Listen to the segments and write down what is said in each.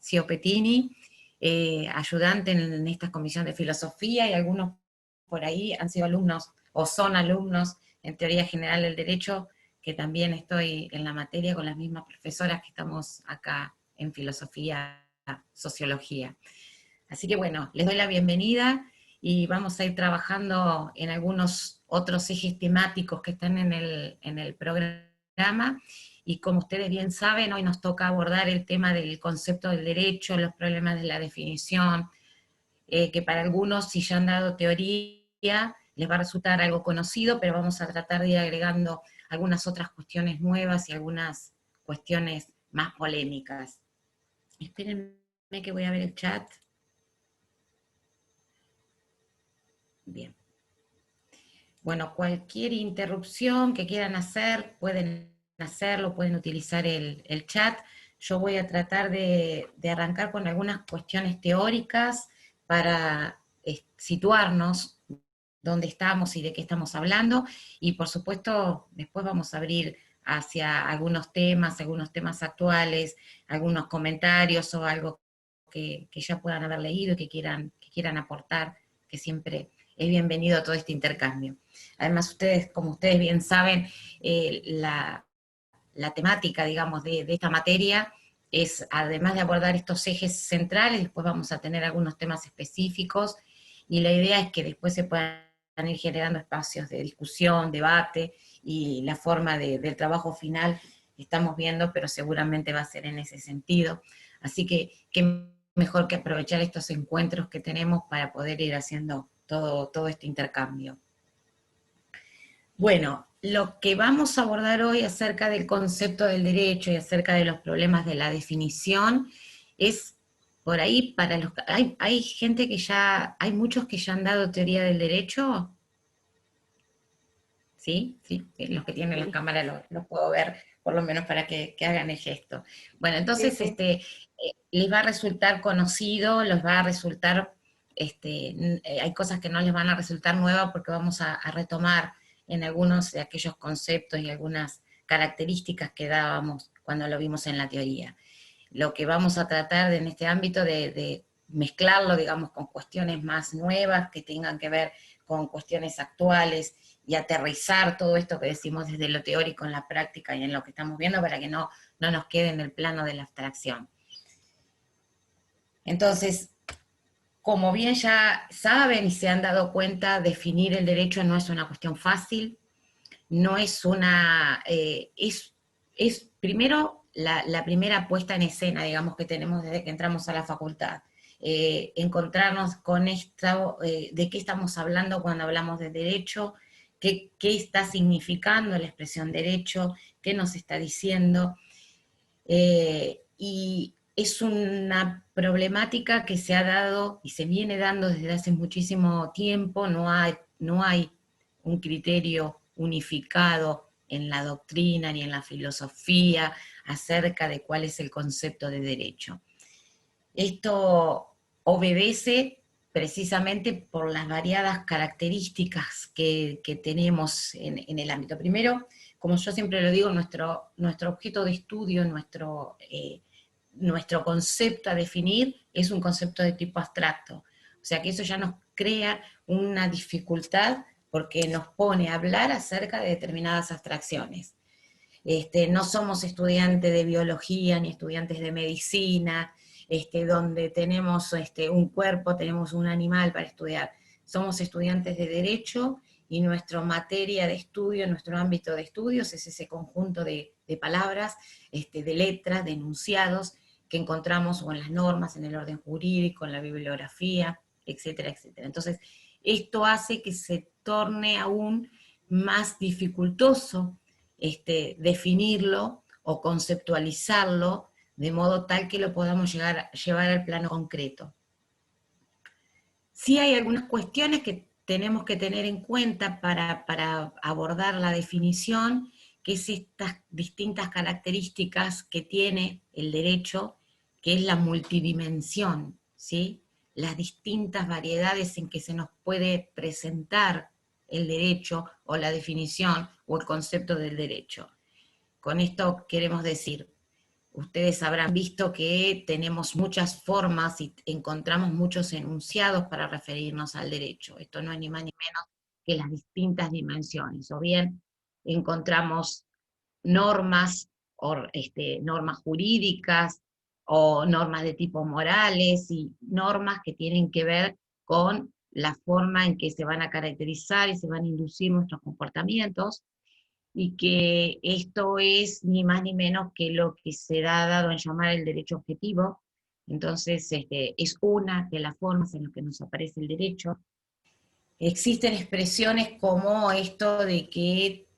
Ciopetini, ayudante en esta comisión de filosofía, y algunos por ahí han sido alumnos o son alumnos en teoría general del derecho, que también estoy en la materia con las mismas profesoras que estamos acá en filosofía, sociología. Así que bueno, les doy la bienvenida y vamos a ir trabajando en algunos otros ejes temáticos que están en el programa. Y como ustedes bien saben, hoy nos toca abordar el tema del concepto del derecho, los problemas de la definición, que para algunos, si ya han dado teoría, les va a resultar algo conocido, pero vamos a tratar de ir agregando algunas otras cuestiones nuevas y algunas cuestiones más polémicas. Espérenme que voy a ver el chat. Bien. Bueno, cualquier interrupción que quieran hacer, pueden hacerlo, pueden utilizar el chat. Yo voy a tratar de arrancar con algunas cuestiones teóricas para situarnos dónde estamos y de qué estamos hablando, y por supuesto después vamos a abrir hacia algunos temas actuales, algunos comentarios o algo que ya puedan haber leído y que quieran aportar, que siempre es bienvenido a todo este intercambio. Además, ustedes, como ustedes bien saben, la temática, digamos, de esta materia es, además de abordar estos ejes centrales, después vamos a tener algunos temas específicos, y la idea es que después se puedan ir generando espacios de discusión, debate, y la forma del trabajo final estamos viendo, pero seguramente va a ser en ese sentido. Así que qué mejor que aprovechar estos encuentros que tenemos para poder ir haciendo todo este intercambio. Bueno, lo que vamos a abordar hoy acerca del concepto del derecho y acerca de los problemas de la definición es, por ahí, para los... Hay gente que ya, hay muchos que ya han dado teoría del derecho, ¿sí? Sí, los que tienen la cámara lo puedo ver, por lo menos para que hagan el gesto. Bueno, Sí, entonces sí. les va a resultar conocido, les va a resultar, hay cosas que no les van a resultar nuevas porque vamos a retomar en algunos de aquellos conceptos y algunas características que dábamos cuando lo vimos en la teoría. Lo que vamos a tratar en este ámbito de mezclarlo, digamos, con cuestiones más nuevas que tengan que ver con cuestiones actuales, y aterrizar todo esto que decimos desde lo teórico en la práctica y en lo que estamos viendo, para que no nos quede en el plano de la abstracción. Entonces, como bien ya saben y se han dado cuenta, definir el derecho no es una cuestión fácil, no es una... es primero la primera puesta en escena, digamos, que tenemos desde que entramos a la facultad. Encontrarnos con esto, de qué estamos hablando cuando hablamos de derecho, qué está significando la expresión derecho, qué nos está diciendo, y es una problemática que se ha dado y se viene dando desde hace muchísimo tiempo. No hay un criterio unificado en la doctrina ni en la filosofía acerca de cuál es el concepto de derecho. Esto obedece precisamente por las variadas características que tenemos en el ámbito. Primero, como yo siempre lo digo, nuestro objeto de estudio, nuestro concepto a definir es un concepto de tipo abstracto. O sea que eso ya nos crea una dificultad porque nos pone a hablar acerca de determinadas abstracciones. No somos estudiantes de biología ni estudiantes de medicina, donde tenemos un cuerpo, tenemos un animal para estudiar. Somos estudiantes de derecho, y nuestra materia de estudio, nuestro ámbito de estudios es ese conjunto de palabras, de letras, de enunciados que encontramos o en las normas, en el orden jurídico, en la bibliografía, etcétera, etcétera. Entonces, esto hace que se torne aún más dificultoso definirlo o conceptualizarlo de modo tal que lo podamos llevar al plano concreto. Sí hay algunas cuestiones que tenemos que tener en cuenta para abordar la definición, que es estas distintas características que tiene el derecho, que es la multidimensión, ¿sí? Las distintas variedades en que se nos puede presentar el derecho o la definición o el concepto del derecho. Con esto queremos decir, ustedes habrán visto que tenemos muchas formas y encontramos muchos enunciados para referirnos al derecho. Esto no es ni más ni menos que las distintas dimensiones. O bien encontramos normas, o normas jurídicas, o normas de tipo morales, y normas que tienen que ver con la forma en que se van a caracterizar y se van a inducir nuestros comportamientos, y que esto es ni más ni menos que lo que se ha dado en llamar el derecho objetivo. Entonces, es una de las formas en las que nos aparece el derecho. Existen expresiones como esto de que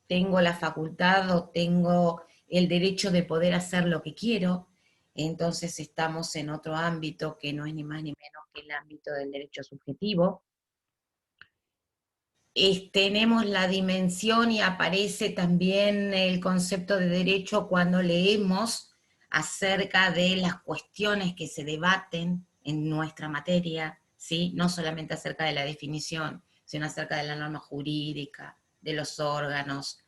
tengo la facultad o tengo el derecho de poder hacer lo que quiero. Entonces estamos en otro ámbito que no es ni más ni menos que el ámbito del derecho subjetivo. Tenemos la dimensión, y aparece también el concepto de derecho cuando leemos acerca de las cuestiones que se debaten en nuestra materia, ¿sí? No solamente acerca de la definición, sino acerca de la norma jurídica, de los órganos,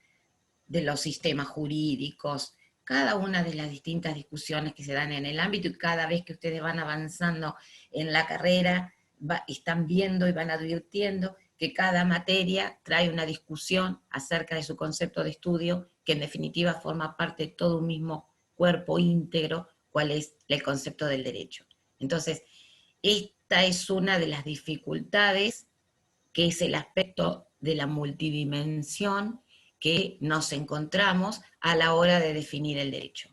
de los sistemas jurídicos, cada una de las distintas discusiones que se dan en el ámbito, y cada vez que ustedes van avanzando en la carrera, están viendo y van advirtiendo que cada materia trae una discusión acerca de su concepto de estudio, que en definitiva forma parte de todo un mismo cuerpo íntegro, cuál es el concepto del derecho. Entonces, esta es una de las dificultades, que es el aspecto de la multidimensión que nos encontramos a la hora de definir el derecho.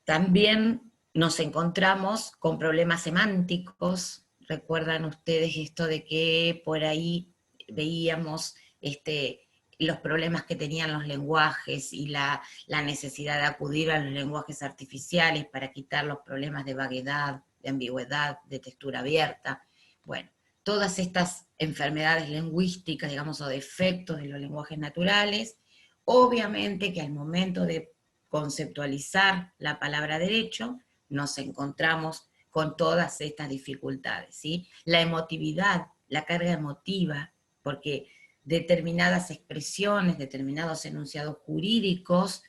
También nos encontramos con problemas semánticos. Recuerdan ustedes esto de que por ahí veíamos los problemas que tenían los lenguajes y la necesidad de acudir a los lenguajes artificiales para quitar los problemas de vaguedad, de ambigüedad, de textura abierta. Bueno, todas estas enfermedades lingüísticas, digamos, o defectos de los lenguajes naturales, obviamente que al momento de conceptualizar la palabra derecho, nos encontramos con todas estas dificultades, ¿sí? La emotividad, la carga emotiva, porque determinadas expresiones, determinados enunciados jurídicos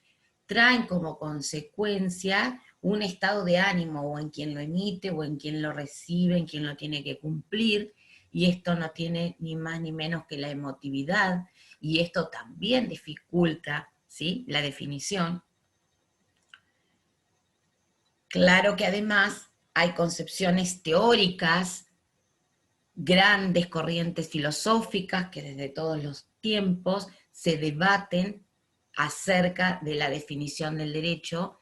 traen como consecuencia un estado de ánimo, o en quien lo emite, o en quien lo recibe, en quien lo tiene que cumplir, y esto no tiene ni más ni menos que la emotividad, y esto también dificulta, ¿sí?, la definición. Claro que además hay concepciones teóricas, grandes corrientes filosóficas que desde todos los tiempos se debaten acerca de la definición del derecho,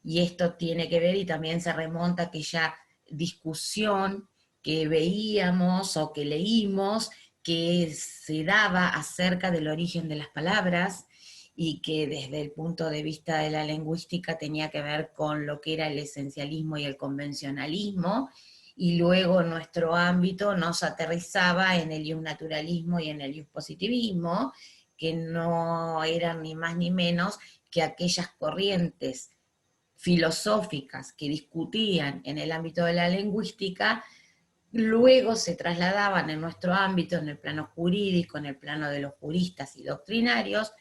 y esto tiene que ver y también se remonta a aquella discusión que veíamos o que leímos, que se daba acerca del origen de las palabras, y que desde el punto de vista de la lingüística tenía que ver con lo que era el esencialismo y el convencionalismo, y luego nuestro ámbito nos aterrizaba en el naturalismo y en el positivismo, que no eran ni más ni menos que aquellas corrientes filosóficas que discutían en el ámbito de la lingüística, luego se trasladaban en nuestro ámbito, en el plano jurídico, en el plano de los juristas y doctrinarios,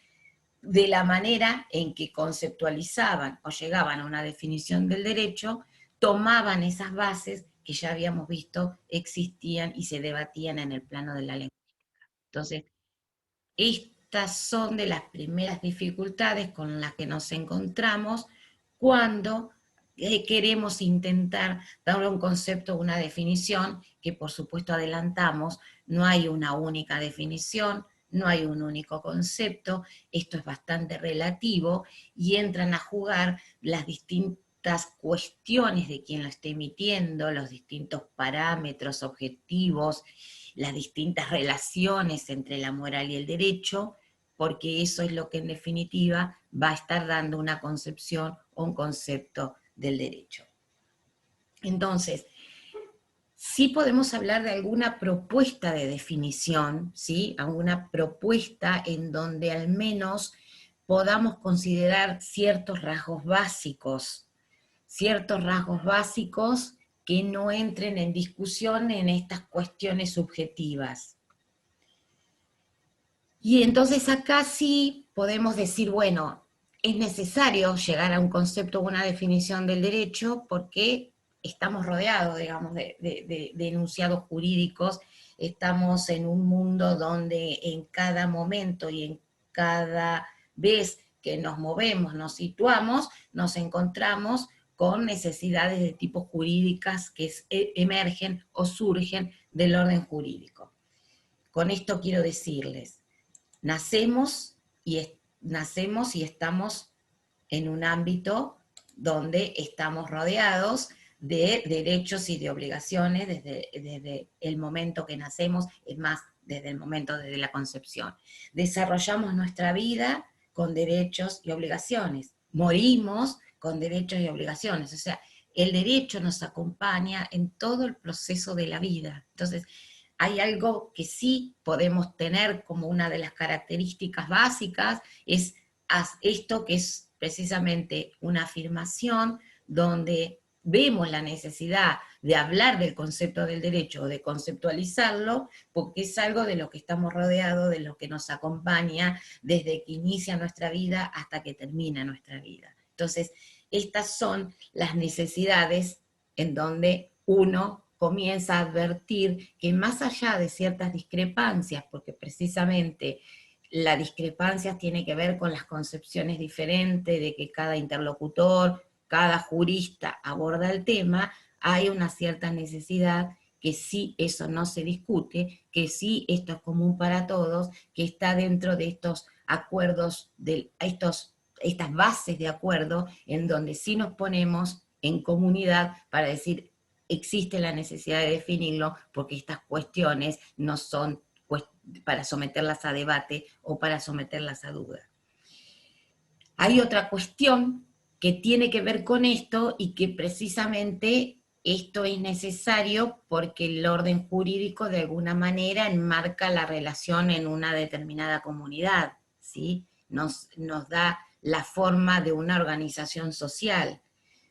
de la manera en que conceptualizaban o llegaban a una definición del derecho, tomaban esas bases que ya habíamos visto existían y se debatían en el plano de la lengua. Entonces, estas son de las primeras dificultades con las que nos encontramos cuando queremos intentar dar un concepto, una definición, que por supuesto adelantamos, no hay una única definición, no hay un único concepto, esto es bastante relativo, y entran a jugar las distintas cuestiones de quien lo esté emitiendo, los distintos parámetros objetivos, las distintas relaciones entre la moral y el derecho, porque eso es lo que en definitiva va a estar dando una concepción o un concepto del derecho. Entonces, sí podemos hablar de alguna propuesta de definición, ¿sí?, alguna propuesta en donde al menos podamos considerar ciertos rasgos básicos que no entren en discusión en estas cuestiones subjetivas. Y entonces acá sí podemos decir, bueno, es necesario llegar a un concepto o una definición del derecho porque estamos rodeados, digamos, de enunciados jurídicos, estamos en un mundo donde en cada momento y en cada vez que nos movemos, nos situamos, nos encontramos con necesidades de tipo jurídicas que emergen o surgen del orden jurídico. Con esto quiero decirles, nacemos y estamos en un ámbito donde estamos rodeados de derechos y de obligaciones desde el momento que nacemos, es más, desde el momento de la concepción. Desarrollamos nuestra vida con derechos y obligaciones, morimos con derechos y obligaciones, o sea, el derecho nos acompaña en todo el proceso de la vida. Entonces, hay algo que sí podemos tener como una de las características básicas, es esto que es precisamente una afirmación donde vemos la necesidad de hablar del concepto del derecho o de conceptualizarlo, porque es algo de lo que estamos rodeados, de lo que nos acompaña desde que inicia nuestra vida hasta que termina nuestra vida. Entonces, estas son las necesidades en donde uno comienza a advertir que más allá de ciertas discrepancias, porque precisamente la discrepancia tiene que ver con las concepciones diferentes de que cada interlocutor, cada jurista aborda el tema, hay una cierta necesidad que sí eso no se discute, que sí esto es común para todos, que está dentro de estos acuerdos, de estas bases de acuerdo en donde sí nos ponemos en comunidad para decir existe la necesidad de definirlo porque estas cuestiones no son para someterlas a debate o para someterlas a duda. Hay otra cuestión que tiene que ver con esto y que precisamente esto es necesario porque el orden jurídico de alguna manera enmarca la relación en una determinada comunidad, ¿sí? Nos da la forma de una organización social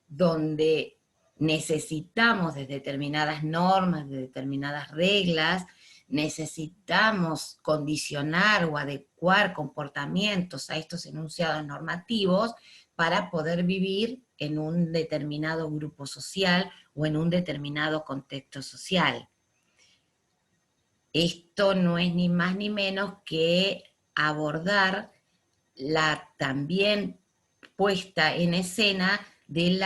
donde necesitamos de determinadas normas, de determinadas reglas, necesitamos condicionar o adecuar comportamientos a estos enunciados normativos para poder vivir en un determinado grupo social o en un determinado contexto social. Esto no es ni más ni menos que abordar la también puesta en escena del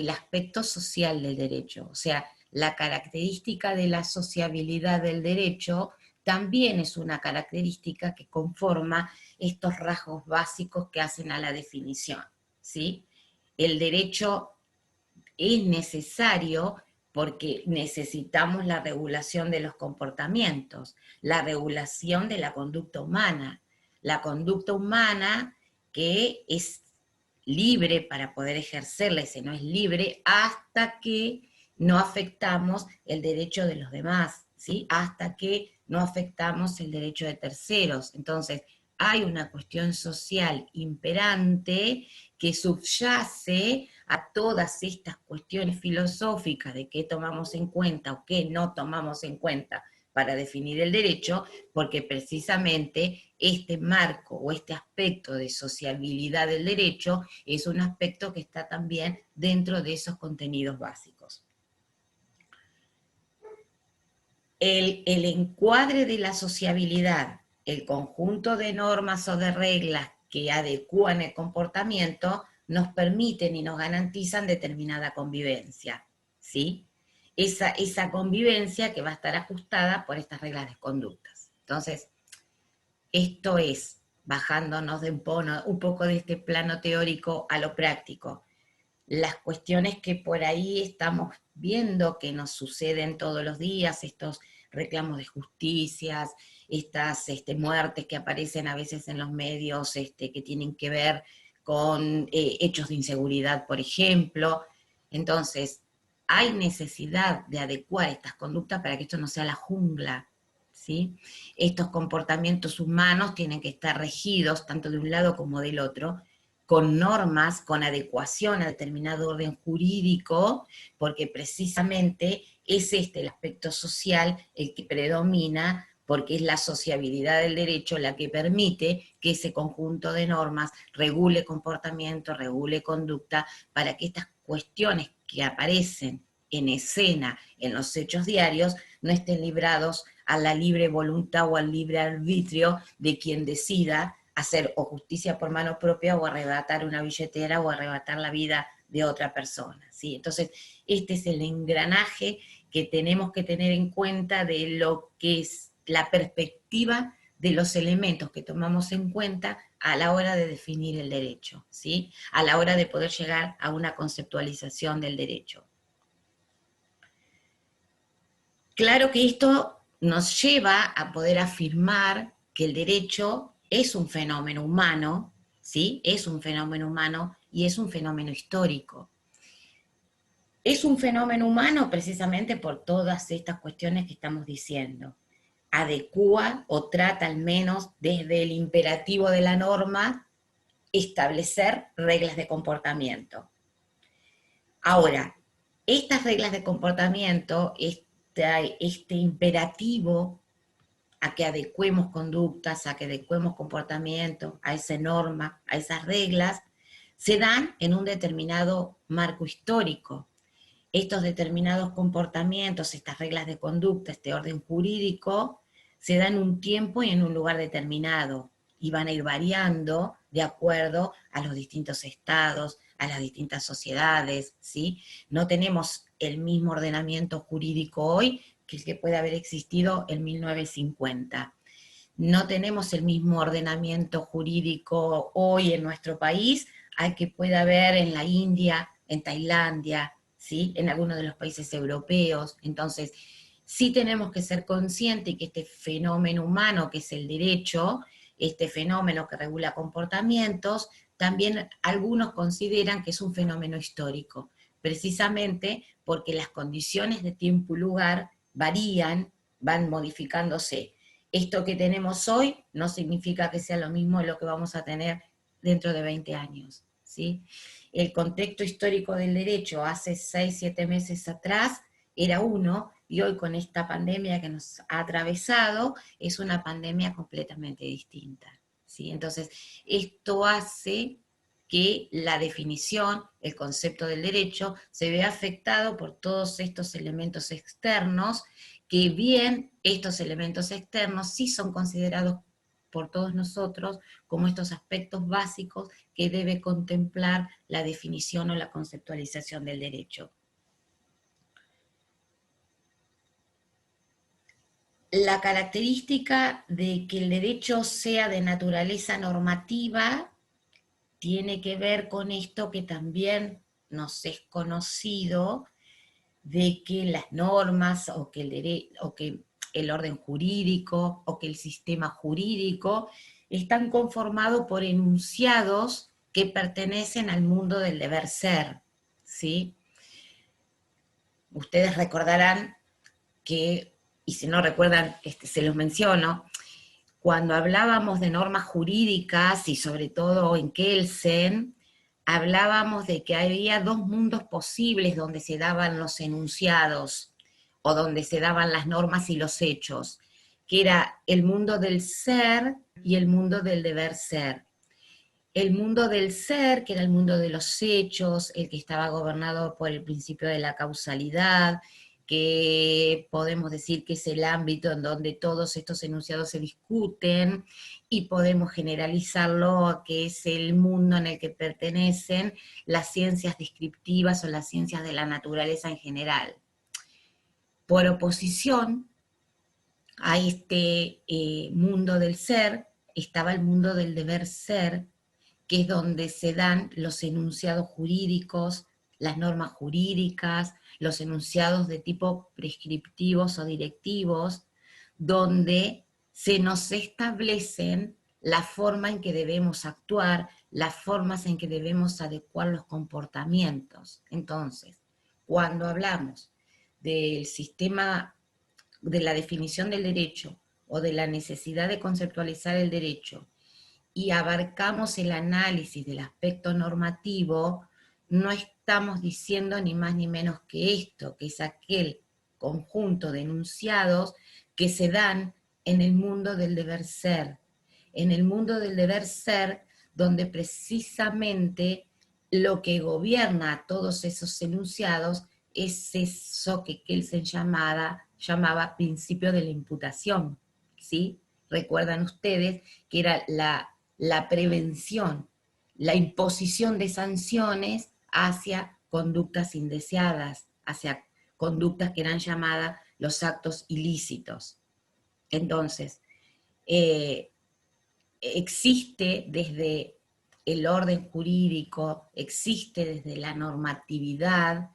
aspecto social del derecho. O sea, la característica de la sociabilidad del derecho también es una característica que conforma estos rasgos básicos que hacen a la definición, ¿sí? El derecho es necesario porque necesitamos la regulación de los comportamientos, la regulación de la conducta humana. La conducta humana que es libre para poder ejercerla y si no es libre hasta que no afectamos el derecho de los demás, ¿sí? Hasta que no afectamos el derecho de terceros. Entonces, hay una cuestión social imperante que subyace a todas estas cuestiones filosóficas de qué tomamos en cuenta o qué no tomamos en cuenta para definir el derecho, porque precisamente este marco o este aspecto de sociabilidad del derecho es un aspecto que está también dentro de esos contenidos básicos. El encuadre de la sociabilidad, el conjunto de normas o de reglas que adecúan el comportamiento, nos permiten y nos garantizan determinada convivencia, ¿sí? Esa convivencia que va a estar ajustada por estas reglas de conductas. Entonces, esto es, bajándonos de un poco de este plano teórico a lo práctico, las cuestiones que por ahí estamos viendo que nos suceden todos los días, estos reclamos de justicias, estas muertes que aparecen a veces en los medios que tienen que ver con hechos de inseguridad, por ejemplo. Entonces, hay necesidad de adecuar estas conductas para que esto no sea la jungla, ¿sí? Estos comportamientos humanos tienen que estar regidos, tanto de un lado como del otro, con normas, con adecuación a determinado orden jurídico, porque precisamente es el aspecto social el que predomina porque es la sociabilidad del derecho la que permite que ese conjunto de normas regule comportamiento, regule conducta, para que estas cuestiones que aparecen en escena en los hechos diarios no estén librados a la libre voluntad o al libre arbitrio de quien decida hacer o justicia por mano propia o arrebatar una billetera o arrebatar la vida de otra persona, ¿sí? Entonces, este es el engranaje que tenemos que tener en cuenta de lo que es la perspectiva de los elementos que tomamos en cuenta a la hora de definir el derecho, ¿sí? A la hora de poder llegar a una conceptualización del derecho. Claro que esto nos lleva a poder afirmar que el derecho es un fenómeno humano, ¿sí? Es un fenómeno humano y es un fenómeno histórico. Es un fenómeno humano precisamente por todas estas cuestiones que estamos diciendo. Adecúa o trata al menos desde el imperativo de la norma establecer reglas de comportamiento. Ahora, estas reglas de comportamiento, este imperativo a que adecuemos conductas, a que adecuemos comportamiento, a esa norma, a esas reglas, se dan en un determinado marco histórico. Estos determinados comportamientos, estas reglas de conducta, este orden jurídico, se dan en un tiempo y en un lugar determinado y van a ir variando de acuerdo a los distintos estados, a las distintas sociedades, ¿sí? No tenemos el mismo ordenamiento jurídico hoy que el que puede haber existido en 1950. No tenemos el mismo ordenamiento jurídico hoy en nuestro país al que puede haber en la India, en Tailandia, ¿sí? En algunos de los países europeos. Entonces, sí tenemos que ser conscientes que este fenómeno humano, que es el derecho, este fenómeno que regula comportamientos, también algunos consideran que es un fenómeno histórico, precisamente porque las condiciones de tiempo y lugar varían, van modificándose. Esto que tenemos hoy no significa que sea lo mismo de lo que vamos a tener dentro de 20 años, ¿sí? El contexto histórico del derecho hace 6, 7 meses atrás era uno, y hoy con esta pandemia que nos ha atravesado, es una pandemia completamente distinta, ¿sí? Entonces, esto hace que la definición, el concepto del derecho, se vea afectado por todos estos elementos externos, que bien estos elementos externos sí son considerados por todos nosotros como estos aspectos básicos que debe contemplar la definición o la conceptualización del derecho. La característica de que el derecho sea de naturaleza normativa tiene que ver con esto que también nos es conocido, de que las normas o que el orden jurídico o que el sistema jurídico están conformados por enunciados que pertenecen al mundo del deber ser, ¿sí? Ustedes recordarán que, y si no recuerdan, se los menciono, cuando hablábamos de normas jurídicas y sobre todo en Kelsen, hablábamos de que había dos mundos posibles donde se daban los enunciados o donde se daban las normas y los hechos, que era el mundo del ser y el mundo del deber ser. El mundo del ser, que era el mundo de los hechos, el que estaba gobernado por el principio de la causalidad, que podemos decir que es el ámbito en donde todos estos enunciados se discuten, y podemos generalizarlo a que es el mundo en el que pertenecen las ciencias descriptivas o las ciencias de la naturaleza en general. Por oposición a este mundo del ser, estaba el mundo del deber ser, que es donde se dan los enunciados jurídicos, las normas jurídicas, los enunciados de tipo prescriptivos o directivos, donde se nos establecen la forma en que debemos actuar, las formas en que debemos adecuar los comportamientos. Entonces, cuando hablamos del sistema, de la definición del derecho o de la necesidad de conceptualizar el derecho, y abarcamos el análisis del aspecto normativo, no estamos diciendo ni más ni menos que esto, que es aquel conjunto de enunciados que se dan en el mundo del deber ser. En el mundo del deber ser, donde precisamente lo que gobierna a todos esos enunciados es eso que Kelsen llamaba principio de la imputación, ¿sí? Recuerdan ustedes que era la prevención, la imposición de sanciones hacia conductas indeseadas, hacia conductas que eran llamadas los actos ilícitos. Entonces, existe desde el orden jurídico, existe desde la normatividad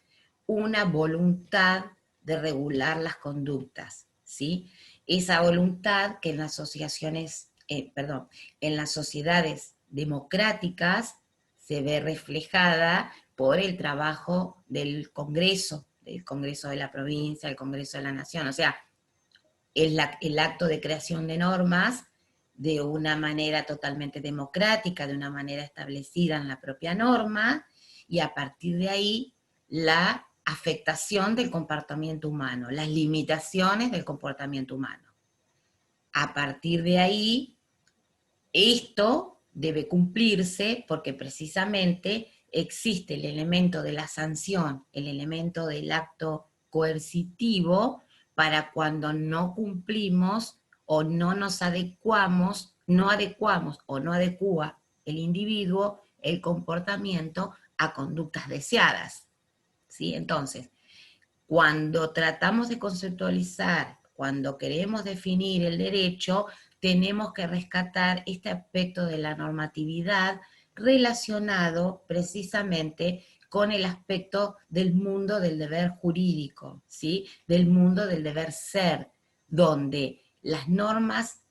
una voluntad de regular las conductas, ¿sí? Esa voluntad que en las asociaciones, en las sociedades democráticas se ve reflejada por el trabajo del Congreso de la provincia, del Congreso de la Nación, o sea, el acto de creación de normas de una manera totalmente democrática, de una manera establecida en la propia norma, y a partir de ahí la afectación del comportamiento humano, las limitaciones del comportamiento humano. A partir de ahí, esto debe cumplirse porque precisamente existe el elemento de la sanción, el elemento del acto coercitivo, para cuando no cumplimos o no nos adecuamos, no adecuamos o no adecua el individuo el comportamiento a conductas deseadas, ¿sí? Entonces, cuando tratamos de conceptualizar, cuando queremos definir el derecho, tenemos que rescatar este aspecto de la normatividad relacionado precisamente con el aspecto del mundo del deber jurídico, ¿sí? Del mundo del deber ser, donde las normas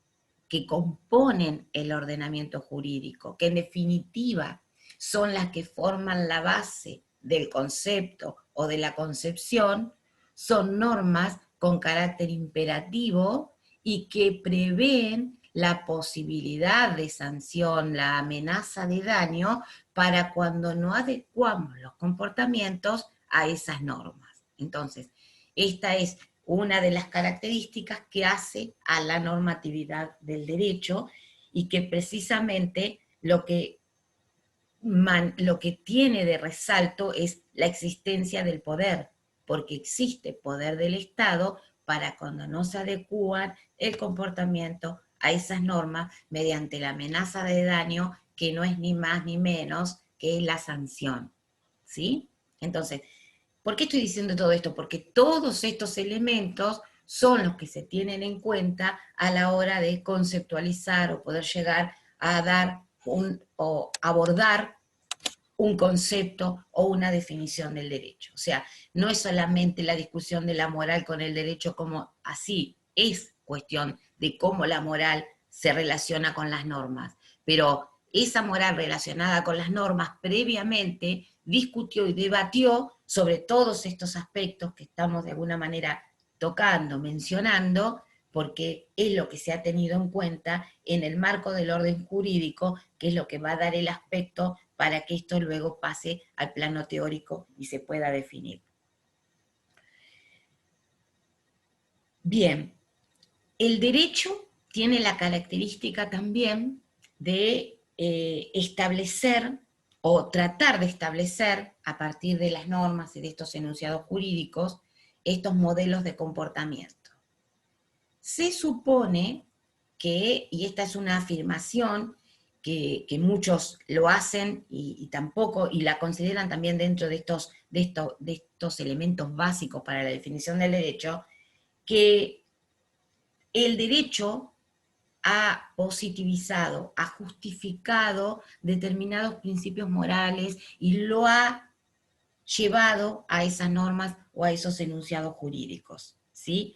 que componen el ordenamiento jurídico, que en definitiva son las que forman la base del concepto o de la concepción, son normas con carácter imperativo y que prevén la posibilidad de sanción, la amenaza de daño para cuando no adecuamos los comportamientos a esas normas. Entonces, esta es una de las características que hace a la normatividad del derecho y que precisamente lo que tiene de resalto es la existencia del poder, porque existe poder del Estado para cuando no se adecúan el comportamiento a esas normas mediante la amenaza de daño, que no es ni más ni menos que la sanción, ¿sí? Entonces, ¿por qué estoy diciendo todo esto? Porque todos estos elementos son los que se tienen en cuenta a la hora de conceptualizar o poder llegar a dar o abordar un concepto o una definición del derecho. O sea, no es solamente la discusión de la moral con el derecho como así, es cuestión de cómo la moral se relaciona con las normas. Pero esa moral relacionada con las normas previamente discutió y debatió sobre todos estos aspectos que estamos de alguna manera tocando, mencionando, porque es lo que se ha tenido en cuenta en el marco del orden jurídico, que es lo que va a dar el aspecto para que esto luego pase al plano teórico y se pueda definir. Bien, el derecho tiene la característica también de establecer o tratar de establecer a partir de las normas y de estos enunciados jurídicos estos modelos de comportamiento. Se supone que, y esta es una afirmación que muchos lo hacen y tampoco, y la consideran también dentro de estos elementos básicos para la definición del derecho, que el derecho ha positivizado, ha justificado determinados principios morales y lo ha llevado a esas normas o a esos enunciados jurídicos, ¿sí?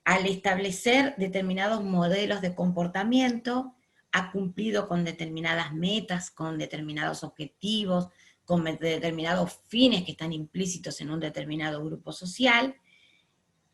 Al establecer determinados modelos de comportamiento, ha cumplido con determinadas metas, con determinados objetivos, con determinados fines que están implícitos en un determinado grupo social,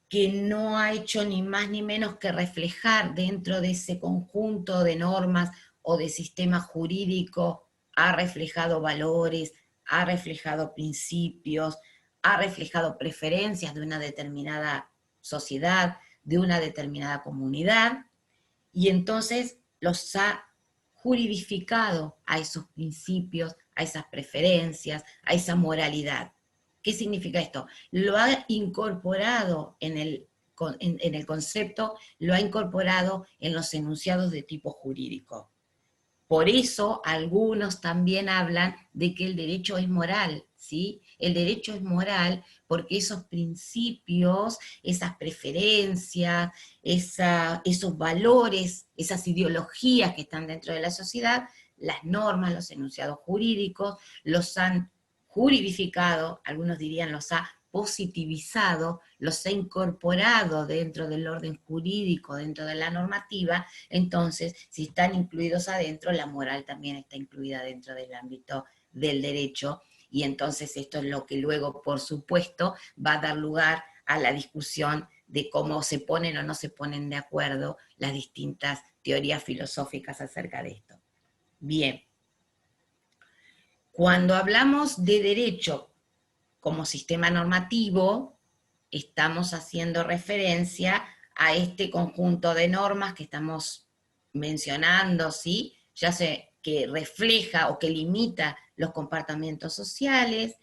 que no ha hecho ni más ni menos que reflejar dentro de ese conjunto de normas o de sistema jurídico, ha reflejado valores, ha reflejado principios, ha reflejado preferencias de una determinada sociedad, de una determinada comunidad, y entonces los ha juridificado a esos principios, a esas preferencias, a esa moralidad. ¿Qué significa esto? Lo ha incorporado en el concepto, lo ha incorporado en los enunciados de tipo jurídico. Por eso algunos también hablan de que el derecho es moral, ¿sí? El derecho es moral porque esos principios, esas preferencias, esos valores, esas ideologías que están dentro de la sociedad, las normas, los enunciados jurídicos, los han juridificado, algunos dirían los ha positivizado, los ha incorporado dentro del orden jurídico, dentro de la normativa. Entonces, si están incluidos adentro, la moral también está incluida dentro del ámbito del derecho, y entonces esto es lo que luego, por supuesto, va a dar lugar a la discusión de cómo se ponen o no se ponen de acuerdo las distintas teorías filosóficas acerca de esto. Bien, cuando hablamos de derecho como sistema normativo, estamos haciendo referencia a este conjunto de normas que estamos mencionando, ¿sí? Ya sé que refleja o que limita los comportamientos sociales,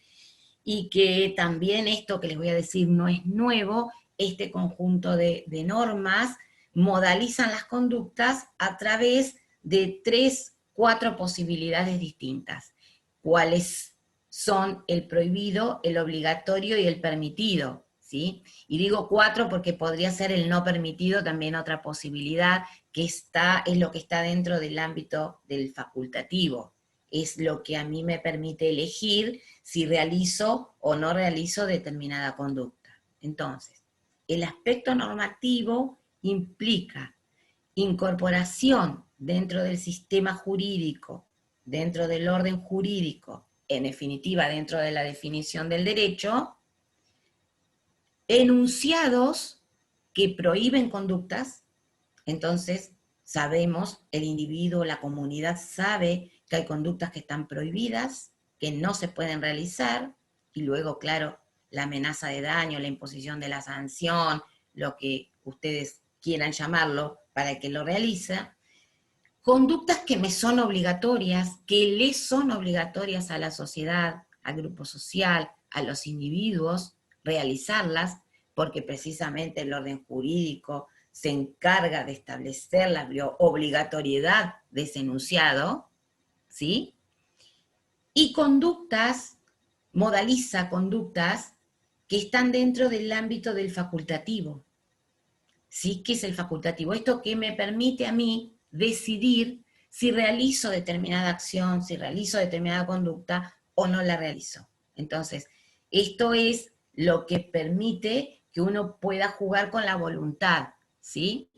y que también esto que les voy a decir no es nuevo, este conjunto de normas modalizan las conductas a través de 4 posibilidades distintas. ¿Cuáles son el prohibido, el obligatorio y el permitido? ¿Sí? Y digo 4 porque podría ser el no permitido también otra posibilidad, que es lo que está dentro del ámbito del facultativo. Es lo que a mí me permite elegir si realizo o no realizo determinada conducta. Entonces, el aspecto normativo implica incorporación dentro del sistema jurídico, dentro del orden jurídico, en definitiva dentro de la definición del derecho, enunciados que prohíben conductas. Entonces sabemos, el individuo, la comunidad sabe que hay conductas que están prohibidas, que no se pueden realizar, y luego, claro, la amenaza de daño, la imposición de la sanción, lo que ustedes quieran llamarlo, para el que lo realiza. Conductas que me son obligatorias, que les son obligatorias a la sociedad, al grupo social, a los individuos, realizarlas, porque precisamente el orden jurídico se encarga de establecer la obligatoriedad de ese enunciado, ¿sí? Y conductas, modaliza conductas que están dentro del ámbito del facultativo. ¿Sí? ¿Qué es el facultativo? Esto que me permite a mí decidir si realizo determinada acción, si realizo determinada conducta o no la realizo. Entonces, esto es lo que permite que uno pueda jugar con la voluntad, ¿sí?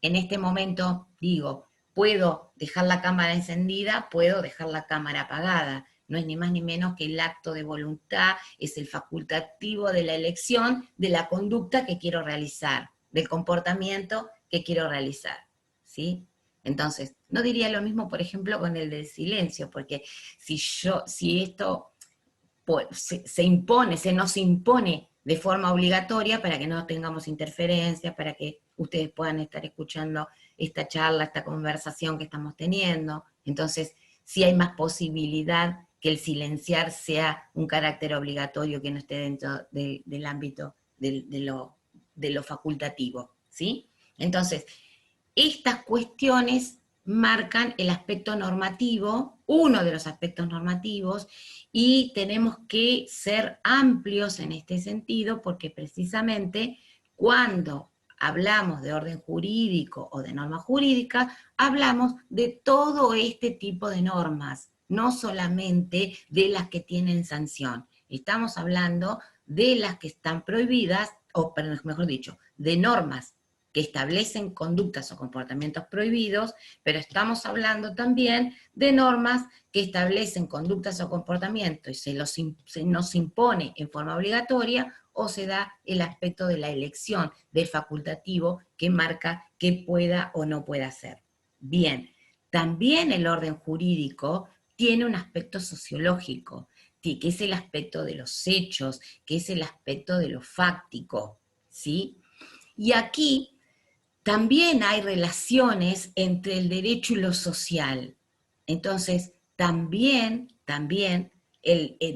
En este momento, digo, puedo dejar la cámara encendida, puedo dejar la cámara apagada. No es ni más ni menos que el acto de voluntad, es el facultativo de la elección de la conducta que quiero realizar, del comportamiento que quiero realizar, ¿sí? Entonces, no diría lo mismo, por ejemplo, con el del silencio, porque si esto se impone, se nos impone de forma obligatoria para que no tengamos interferencias, para que ustedes puedan estar escuchando esta charla, esta conversación que estamos teniendo. Entonces, sí hay más posibilidad que el silenciar sea un carácter obligatorio que no esté dentro del ámbito de lo facultativo, ¿sí? Entonces, estas cuestiones marcan el aspecto normativo, uno de los aspectos normativos, y tenemos que ser amplios en este sentido porque precisamente cuando hablamos de orden jurídico o de norma jurídica, hablamos de todo este tipo de normas, no solamente de las que tienen sanción. Estamos hablando de las que están prohibidas, o mejor dicho, de normas que establecen conductas o comportamientos prohibidos, pero estamos hablando también de normas que establecen conductas o comportamientos y se nos impone en forma obligatoria, o se da el aspecto de la elección del facultativo que marca qué pueda o no pueda hacer. Bien, también el orden jurídico tiene un aspecto sociológico, que es el aspecto de los hechos, que es el aspecto de lo fáctico, ¿sí? Y aquí también hay relaciones entre el derecho y lo social. Entonces, también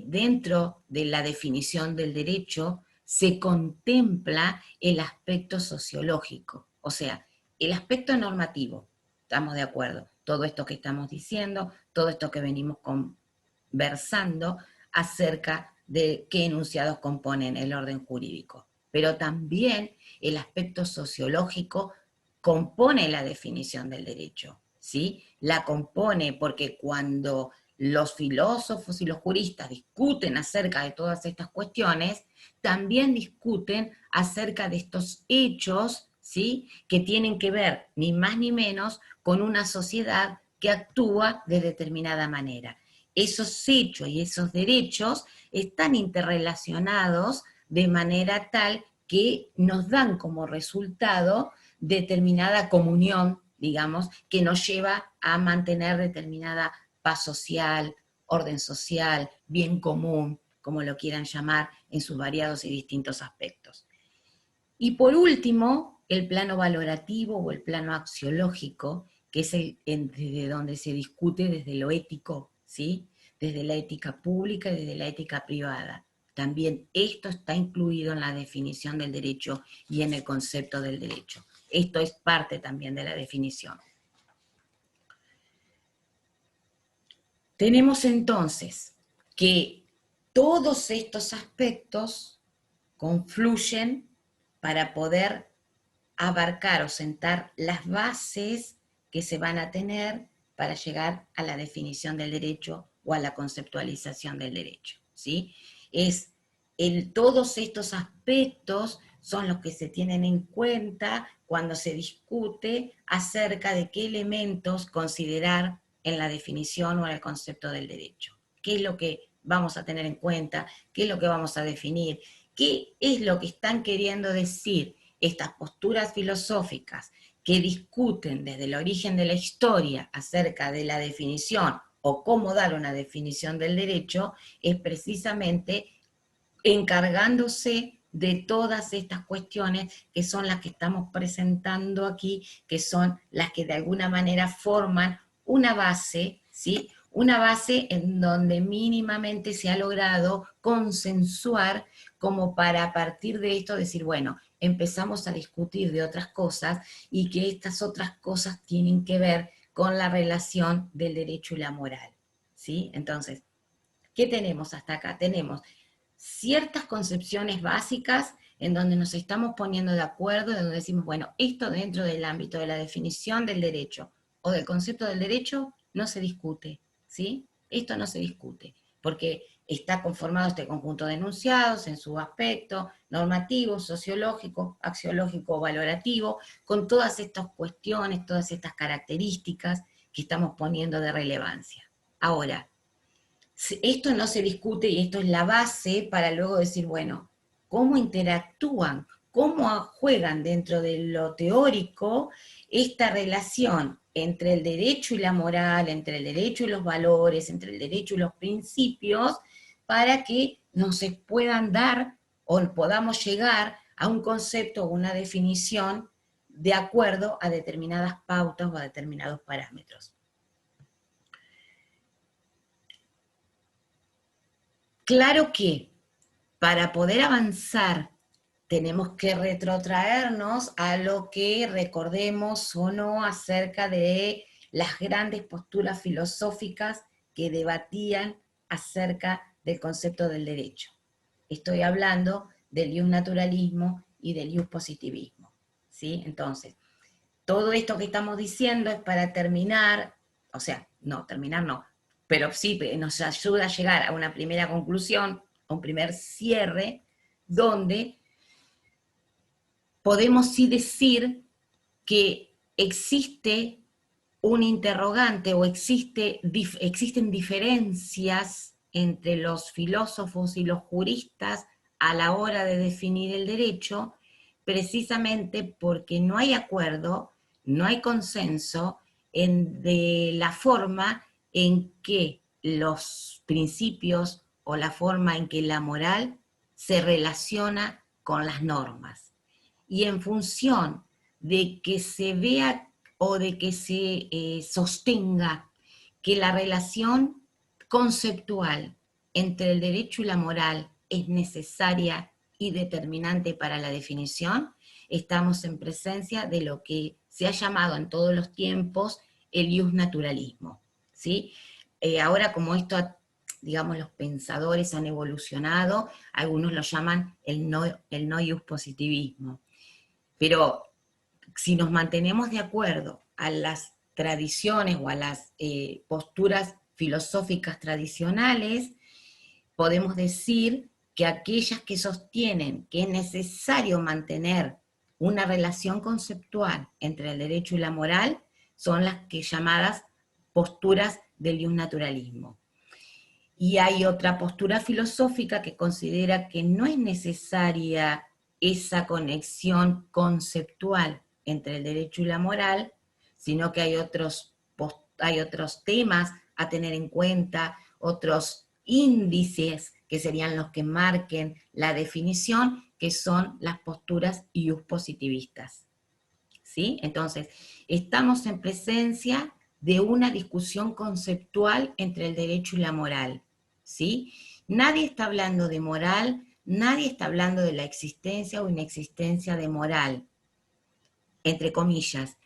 dentro de la definición del derecho se contempla el aspecto sociológico, o sea, el aspecto normativo. Estamos de acuerdo. Todo esto que estamos diciendo, todo esto que venimos conversando acerca de qué enunciados componen el orden jurídico. Pero también el aspecto sociológico compone la definición del derecho, ¿sí? La compone porque cuando los filósofos y los juristas discuten acerca de todas estas cuestiones, también discuten acerca de estos hechos, ¿sí? Que tienen que ver, ni más ni menos, con una sociedad que actúa de determinada manera. Esos hechos y esos derechos están interrelacionados de manera tal que nos dan como resultado determinada comunión, digamos, que nos lleva a mantener determinada paz social, orden social, bien común, como lo quieran llamar, en sus variados y distintos aspectos. Y por último, el plano valorativo o el plano axiológico, que es desde donde se discute desde lo ético, ¿sí? Desde la ética pública y desde la ética privada. También esto está incluido en la definición del derecho y en el concepto del derecho. Esto es parte también de la definición. Tenemos entonces que todos estos aspectos confluyen para poder abarcar o sentar las bases que se van a tener para llegar a la definición del derecho o a la conceptualización del derecho, ¿sí? Todos estos aspectos son los que se tienen en cuenta cuando se discute acerca de qué elementos considerar en la definición o en el concepto del derecho. ¿Qué es lo que vamos a tener en cuenta? ¿Qué es lo que vamos a definir? ¿Qué es lo que están queriendo decir estas posturas filosóficas que discuten desde el origen de la historia acerca de la definición o cómo dar una definición del derecho? Es precisamente encargándose de todas estas cuestiones que son las que estamos presentando aquí, que son las que de alguna manera forman una base, ¿sí? Una base en donde mínimamente se ha logrado consensuar como para a partir de esto decir, bueno, empezamos a discutir de otras cosas y que estas otras cosas tienen que ver con la relación del derecho y la moral, ¿sí? Entonces, ¿qué tenemos hasta acá? Tenemos ciertas concepciones básicas en donde nos estamos poniendo de acuerdo, en donde decimos, bueno, esto dentro del ámbito de la definición del derecho o del concepto del derecho no se discute, ¿sí? Esto no se discute, porque está conformado este conjunto de enunciados en su aspecto normativo, sociológico, axiológico, valorativo, con todas estas cuestiones, todas estas características que estamos poniendo de relevancia. Ahora, esto no se discute y esto es la base para luego decir, bueno, ¿cómo interactúan? ¿Cómo juegan dentro de lo teórico esta relación entre el derecho y la moral, entre el derecho y los valores, entre el derecho y los principios, para que nos se puedan dar o podamos llegar a un concepto o una definición de acuerdo a determinadas pautas o a determinados parámetros? Claro que para poder avanzar tenemos que retrotraernos a lo que recordemos o no acerca de las grandes posturas filosóficas que debatían acerca del concepto del derecho. Estoy hablando del iusnaturalismo y del iuspositivismo, ¿sí? Entonces, todo esto que estamos diciendo es para terminar, o sea, no, terminar no, pero sí nos ayuda a llegar a una primera conclusión, a un primer cierre, donde podemos sí decir que existe un interrogante o existen diferencias entre los filósofos y los juristas a la hora de definir el derecho, precisamente porque no hay acuerdo, no hay consenso de la forma en que los principios o la forma en que la moral se relaciona con las normas. Y en función de que se vea o de que se sostenga que la relación conceptual entre el derecho y la moral es necesaria y determinante para la definición, estamos en presencia de lo que se ha llamado en todos los tiempos el iusnaturalismo, ¿sí? Ahora como esto, digamos, los pensadores han evolucionado, algunos lo llaman el no iuspositivismo, pero si nos mantenemos de acuerdo a las tradiciones o a las posturas filosóficas tradicionales, podemos decir que aquellas que sostienen que es necesario mantener una relación conceptual entre el derecho y la moral son las que llamadas posturas del iusnaturalismo. Y hay otra postura filosófica que considera que no es necesaria esa conexión conceptual entre el derecho y la moral, sino que hay otros temas a tener en cuenta, otros índices que serían los que marquen la definición, que son las posturas iuspositivistas. ¿Sí? Entonces, estamos en presencia de una discusión conceptual entre el derecho y la moral. ¿Sí? Nadie está hablando de moral, nadie está hablando de la existencia o inexistencia de moral, entre comillas.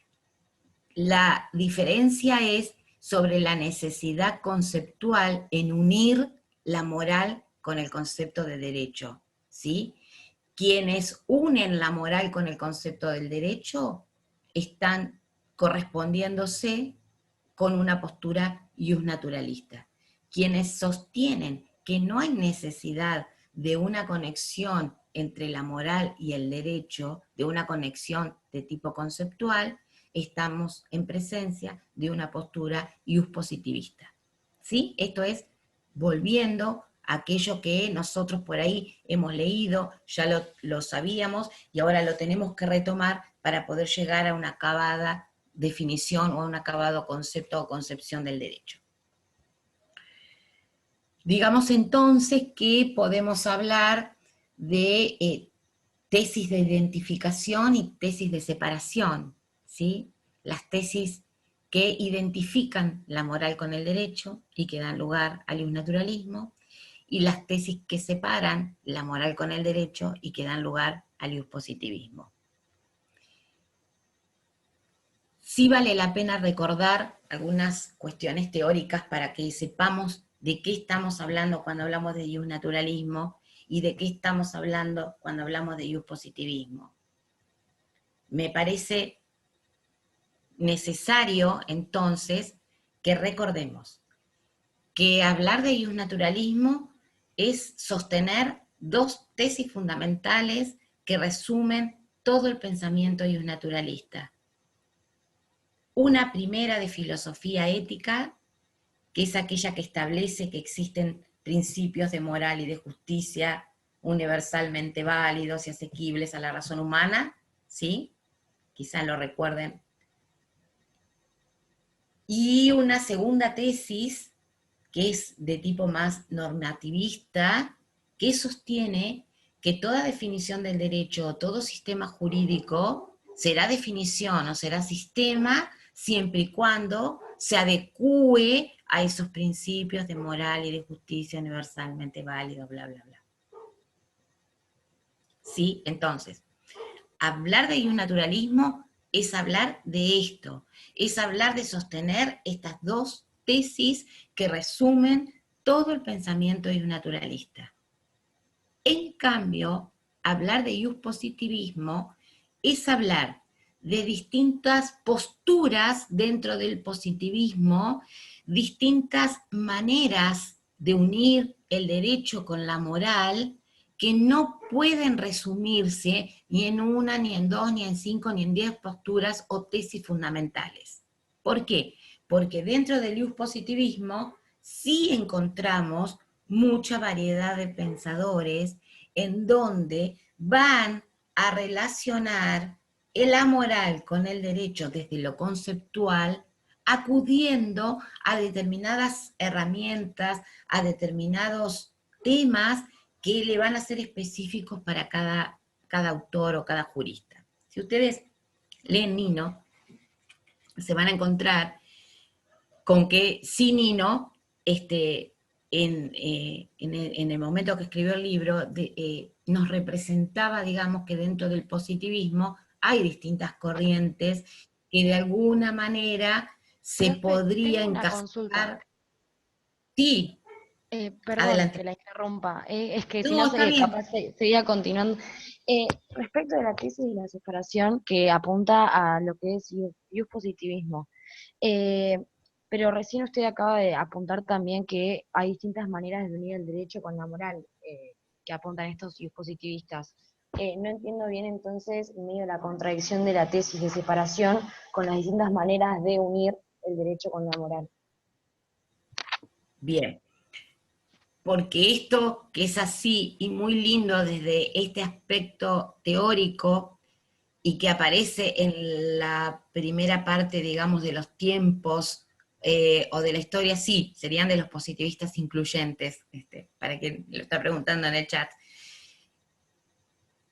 La diferencia es sobre la necesidad conceptual en unir la moral con el concepto de derecho, ¿sí? Quienes unen la moral con el concepto del derecho están correspondiéndose con una postura iusnaturalista. Quienes sostienen que no hay necesidad de una conexión entre la moral y el derecho, de una conexión de tipo conceptual, estamos en presencia de una postura iuspositivista. ¿Sí? Esto es volviendo a aquello que nosotros por ahí hemos leído, ya lo sabíamos y ahora lo tenemos que retomar para poder llegar a una acabada definición o a un acabado concepto o concepción del derecho. Digamos entonces que podemos hablar de tesis de identificación y tesis de separación, ¿sí? Las tesis que identifican la moral con el derecho y que dan lugar al iusnaturalismo, y las tesis que separan la moral con el derecho y que dan lugar al iuspositivismo. Sí vale la pena recordar algunas cuestiones teóricas para que sepamos de qué estamos hablando cuando hablamos de iusnaturalismo y de qué estamos hablando cuando hablamos de iuspositivismo. Me parece necesario, entonces, que recordemos que hablar de iusnaturalismo es sostener dos tesis fundamentales que resumen todo el pensamiento iusnaturalista. Una primera de filosofía ética, que es aquella que establece que existen principios de moral y de justicia universalmente válidos y asequibles a la razón humana, ¿sí? Quizás lo recuerden. Y una segunda tesis, que es de tipo más normativista, que sostiene que toda definición del derecho, todo sistema jurídico, será definición o será sistema siempre y cuando se adecúe a esos principios de moral y de justicia universalmente válidos, bla, bla, bla. ¿Sí? Entonces, hablar de iusnaturalismo es hablar de esto, es hablar de sostener estas dos tesis que resumen todo el pensamiento iusnaturalista. En cambio, hablar de iuspositivismo es hablar de distintas posturas dentro del positivismo, distintas maneras de unir el derecho con la moral, que no pueden resumirse ni en una, ni en dos, ni en cinco, ni en 10 posturas o tesis fundamentales. ¿Por qué? Porque dentro del iuspositivismo sí encontramos mucha variedad de pensadores en donde van a relacionar la moral con el derecho desde lo conceptual, acudiendo a determinadas herramientas, a determinados temas que le van a ser específicos para cada autor o cada jurista. Si ustedes leen Nino, se van a encontrar con que sin Nino, en el momento que escribió el libro, nos representaba, digamos, que dentro del positivismo hay distintas corrientes que de alguna manera se Profe, podría tengo una consulta. encasillar. Sí, Perdón que adelante. la interrumpa, es que si No, no está sé, bien. capaz seguía continuando. Respecto de la tesis de la separación que apunta a lo que es youth positivismo, eh, pero recién usted acaba de apuntar también que hay distintas maneras de unir el derecho con la moral, que apuntan estos youth positivistas. No entiendo bien entonces, en medio de la contradicción de la tesis de separación, con las distintas maneras de unir el derecho con la moral. Bien. Porque esto que es así y muy lindo desde este aspecto teórico y que aparece en la primera parte, digamos, de los tiempos o de la historia, sí, serían de los positivistas incluyentes, para quien lo está preguntando en el chat.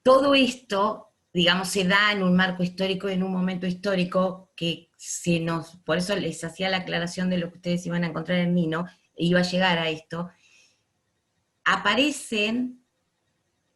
Todo esto, digamos, se da en un marco histórico, en un momento histórico que se nos, por eso les hacía la aclaración de lo que ustedes iban a encontrar en Nino, e iba a llegar a esto, aparecen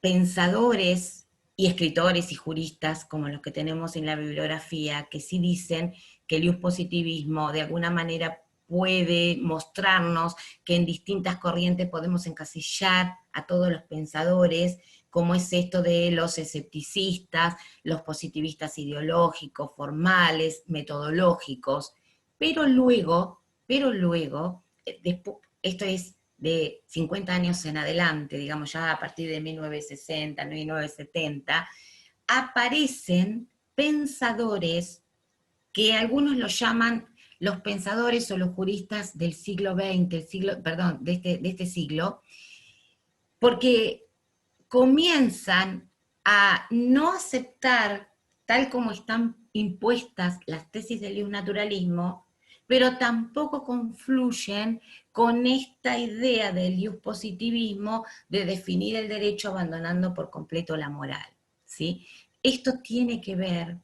pensadores y escritores y juristas, como los que tenemos en la bibliografía, que sí dicen que el positivismo de alguna manera puede mostrarnos que en distintas corrientes podemos encasillar a todos los pensadores, como es esto de los escepticistas, los positivistas ideológicos, formales, metodológicos, pero luego, esto es de 50 años en adelante, digamos ya a partir de 1960, 1970, aparecen pensadores que algunos los llaman los pensadores o los juristas del siglo XX, perdón, de este siglo, porque comienzan a no aceptar tal como están impuestas las tesis del naturalismo, pero tampoco confluyen con esta idea del positivismo de definir el derecho abandonando por completo la moral, ¿sí? Esto tiene que ver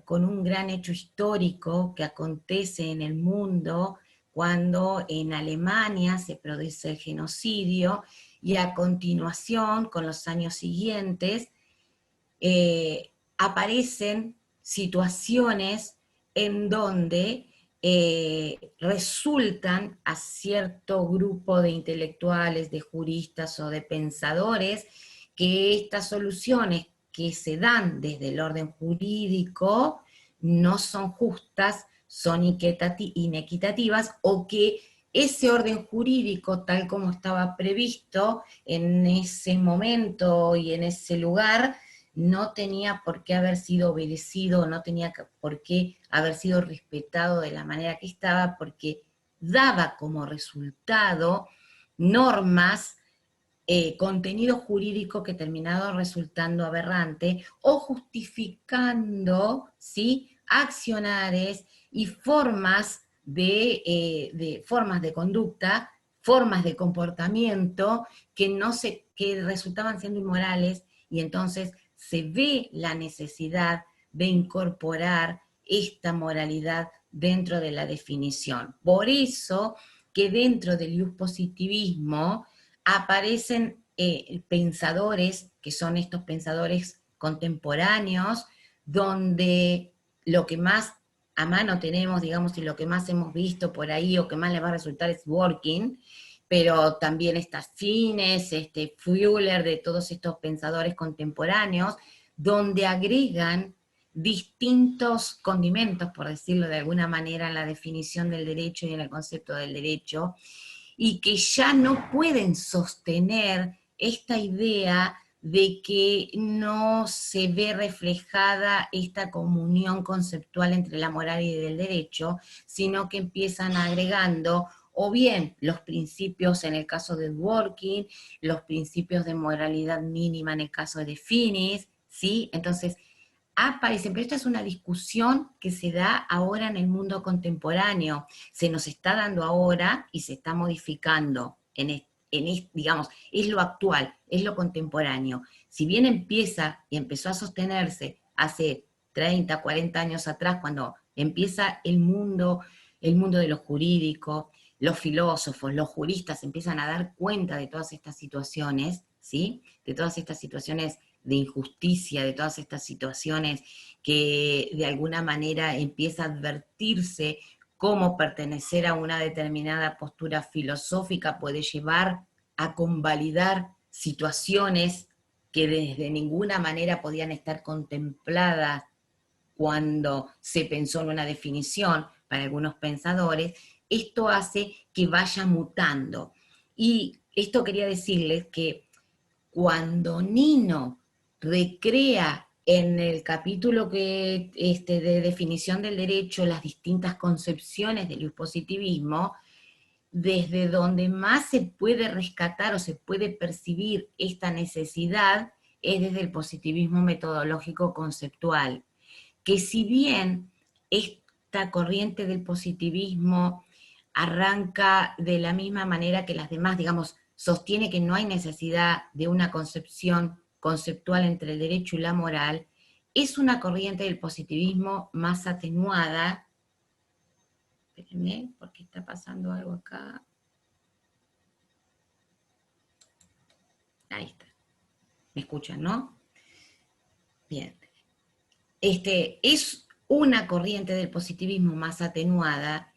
con un gran hecho histórico que acontece en el mundo cuando en Alemania se produce el genocidio y a continuación, con los años siguientes, aparecen situaciones en donde resultan a cierto grupo de intelectuales, de juristas o de pensadores que estas soluciones que se dan desde el orden jurídico no son justas, son inequitativas o que ese orden jurídico tal como estaba previsto en ese momento y en ese lugar no tenía por qué haber sido obedecido, no tenía por qué haber sido respetado de la manera que estaba, porque daba como resultado normas, contenido jurídico que terminado resultando aberrante o justificando, ¿sí?, accionares y formas de conducta, formas de comportamiento que resultaban siendo inmorales, y entonces se ve la necesidad de incorporar esta moralidad dentro de la definición. Por eso que dentro del positivismo aparecen pensadores, que son estos pensadores contemporáneos, donde lo que más a mano tenemos, digamos, y lo que más hemos visto por ahí, o que más les va a resultar es Dworkin, pero también estas Fines, Fuller, de todos estos pensadores contemporáneos, donde agregan distintos condimentos, por decirlo de alguna manera, en la definición del derecho y en el concepto del derecho, y que ya no pueden sostener esta idea de que no se ve reflejada esta comunión conceptual entre la moral y el derecho, sino que empiezan agregando o bien los principios en el caso de Dworkin, los principios de moralidad mínima en el caso de Finis, ¿sí? Entonces, aparecen, pero esta es una discusión que se da ahora en el mundo contemporáneo, se nos está dando ahora y se está modificando digamos, es lo actual, es lo contemporáneo. Si bien empieza y empezó a sostenerse hace 30, 40 años atrás, cuando empieza el mundo de lo jurídico, los filósofos, los juristas empiezan a dar cuenta de todas estas situaciones, ¿sí? De todas estas situaciones de injusticia, de todas estas situaciones que de alguna manera empieza a advertirse cómo pertenecer a una determinada postura filosófica puede llevar a convalidar situaciones que desde ninguna manera podían estar contempladas cuando se pensó en una definición para algunos pensadores. Esto hace que vaya mutando. Y esto quería decirles que cuando Nino recrea en el capítulo de definición del derecho las distintas concepciones del positivismo, desde donde más se puede rescatar o se puede percibir esta necesidad es desde el positivismo metodológico conceptual, que si bien esta corriente del positivismo arranca de la misma manera que las demás, digamos, sostiene que no hay necesidad de una concepción conceptual entre el derecho y la moral, es una corriente del positivismo más atenuada. Espérenme, porque está pasando algo acá. Ahí está. ¿Me escuchan, no? Bien. Es una corriente del positivismo más atenuada,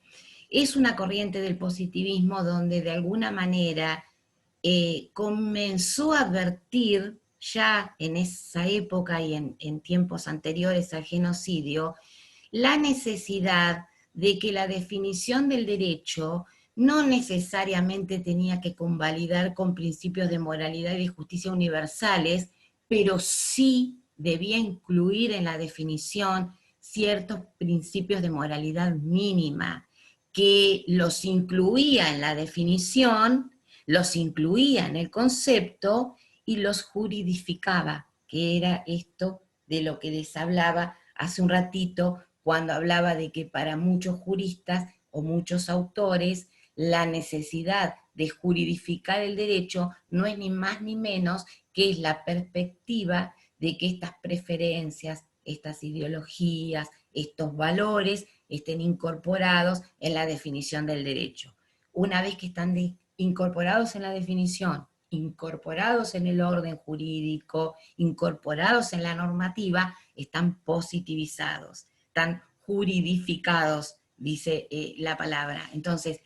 es una corriente del positivismo donde de alguna manera comenzó a advertir ya en esa época y en tiempos anteriores al genocidio, la necesidad de que la definición del derecho no necesariamente tenía que convalidar con principios de moralidad y de justicia universales, pero sí debía incluir en la definición ciertos principios de moralidad mínima, que los incluía en la definición, los incluía en el concepto y los juridificaba, que era esto de lo que les hablaba hace un ratito, cuando hablaba de que para muchos juristas o muchos autores la necesidad de juridificar el derecho no es ni más ni menos que es la perspectiva de que estas preferencias, estas ideologías, estos valores estén incorporados en la definición del derecho. Una vez que están incorporados en la definición, incorporados en el orden jurídico, incorporados en la normativa, están positivizados, están juridificados, dice la palabra. Entonces,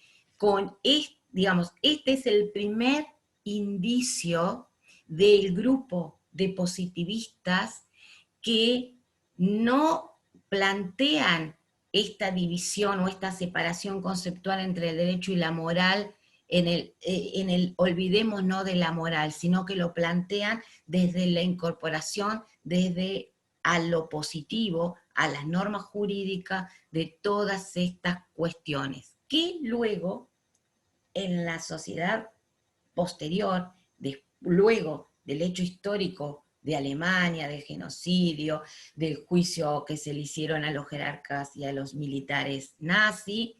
digamos, este es el primer indicio del grupo de positivistas que no plantean esta división o esta separación conceptual entre el derecho y la moral en el olvidémonos de la moral, sino que lo plantean desde la incorporación, desde a lo positivo, a las normas jurídicas de todas estas cuestiones, que luego en la sociedad posterior, luego del hecho histórico de Alemania, del genocidio, del juicio que se le hicieron a los jerarcas y a los militares nazis,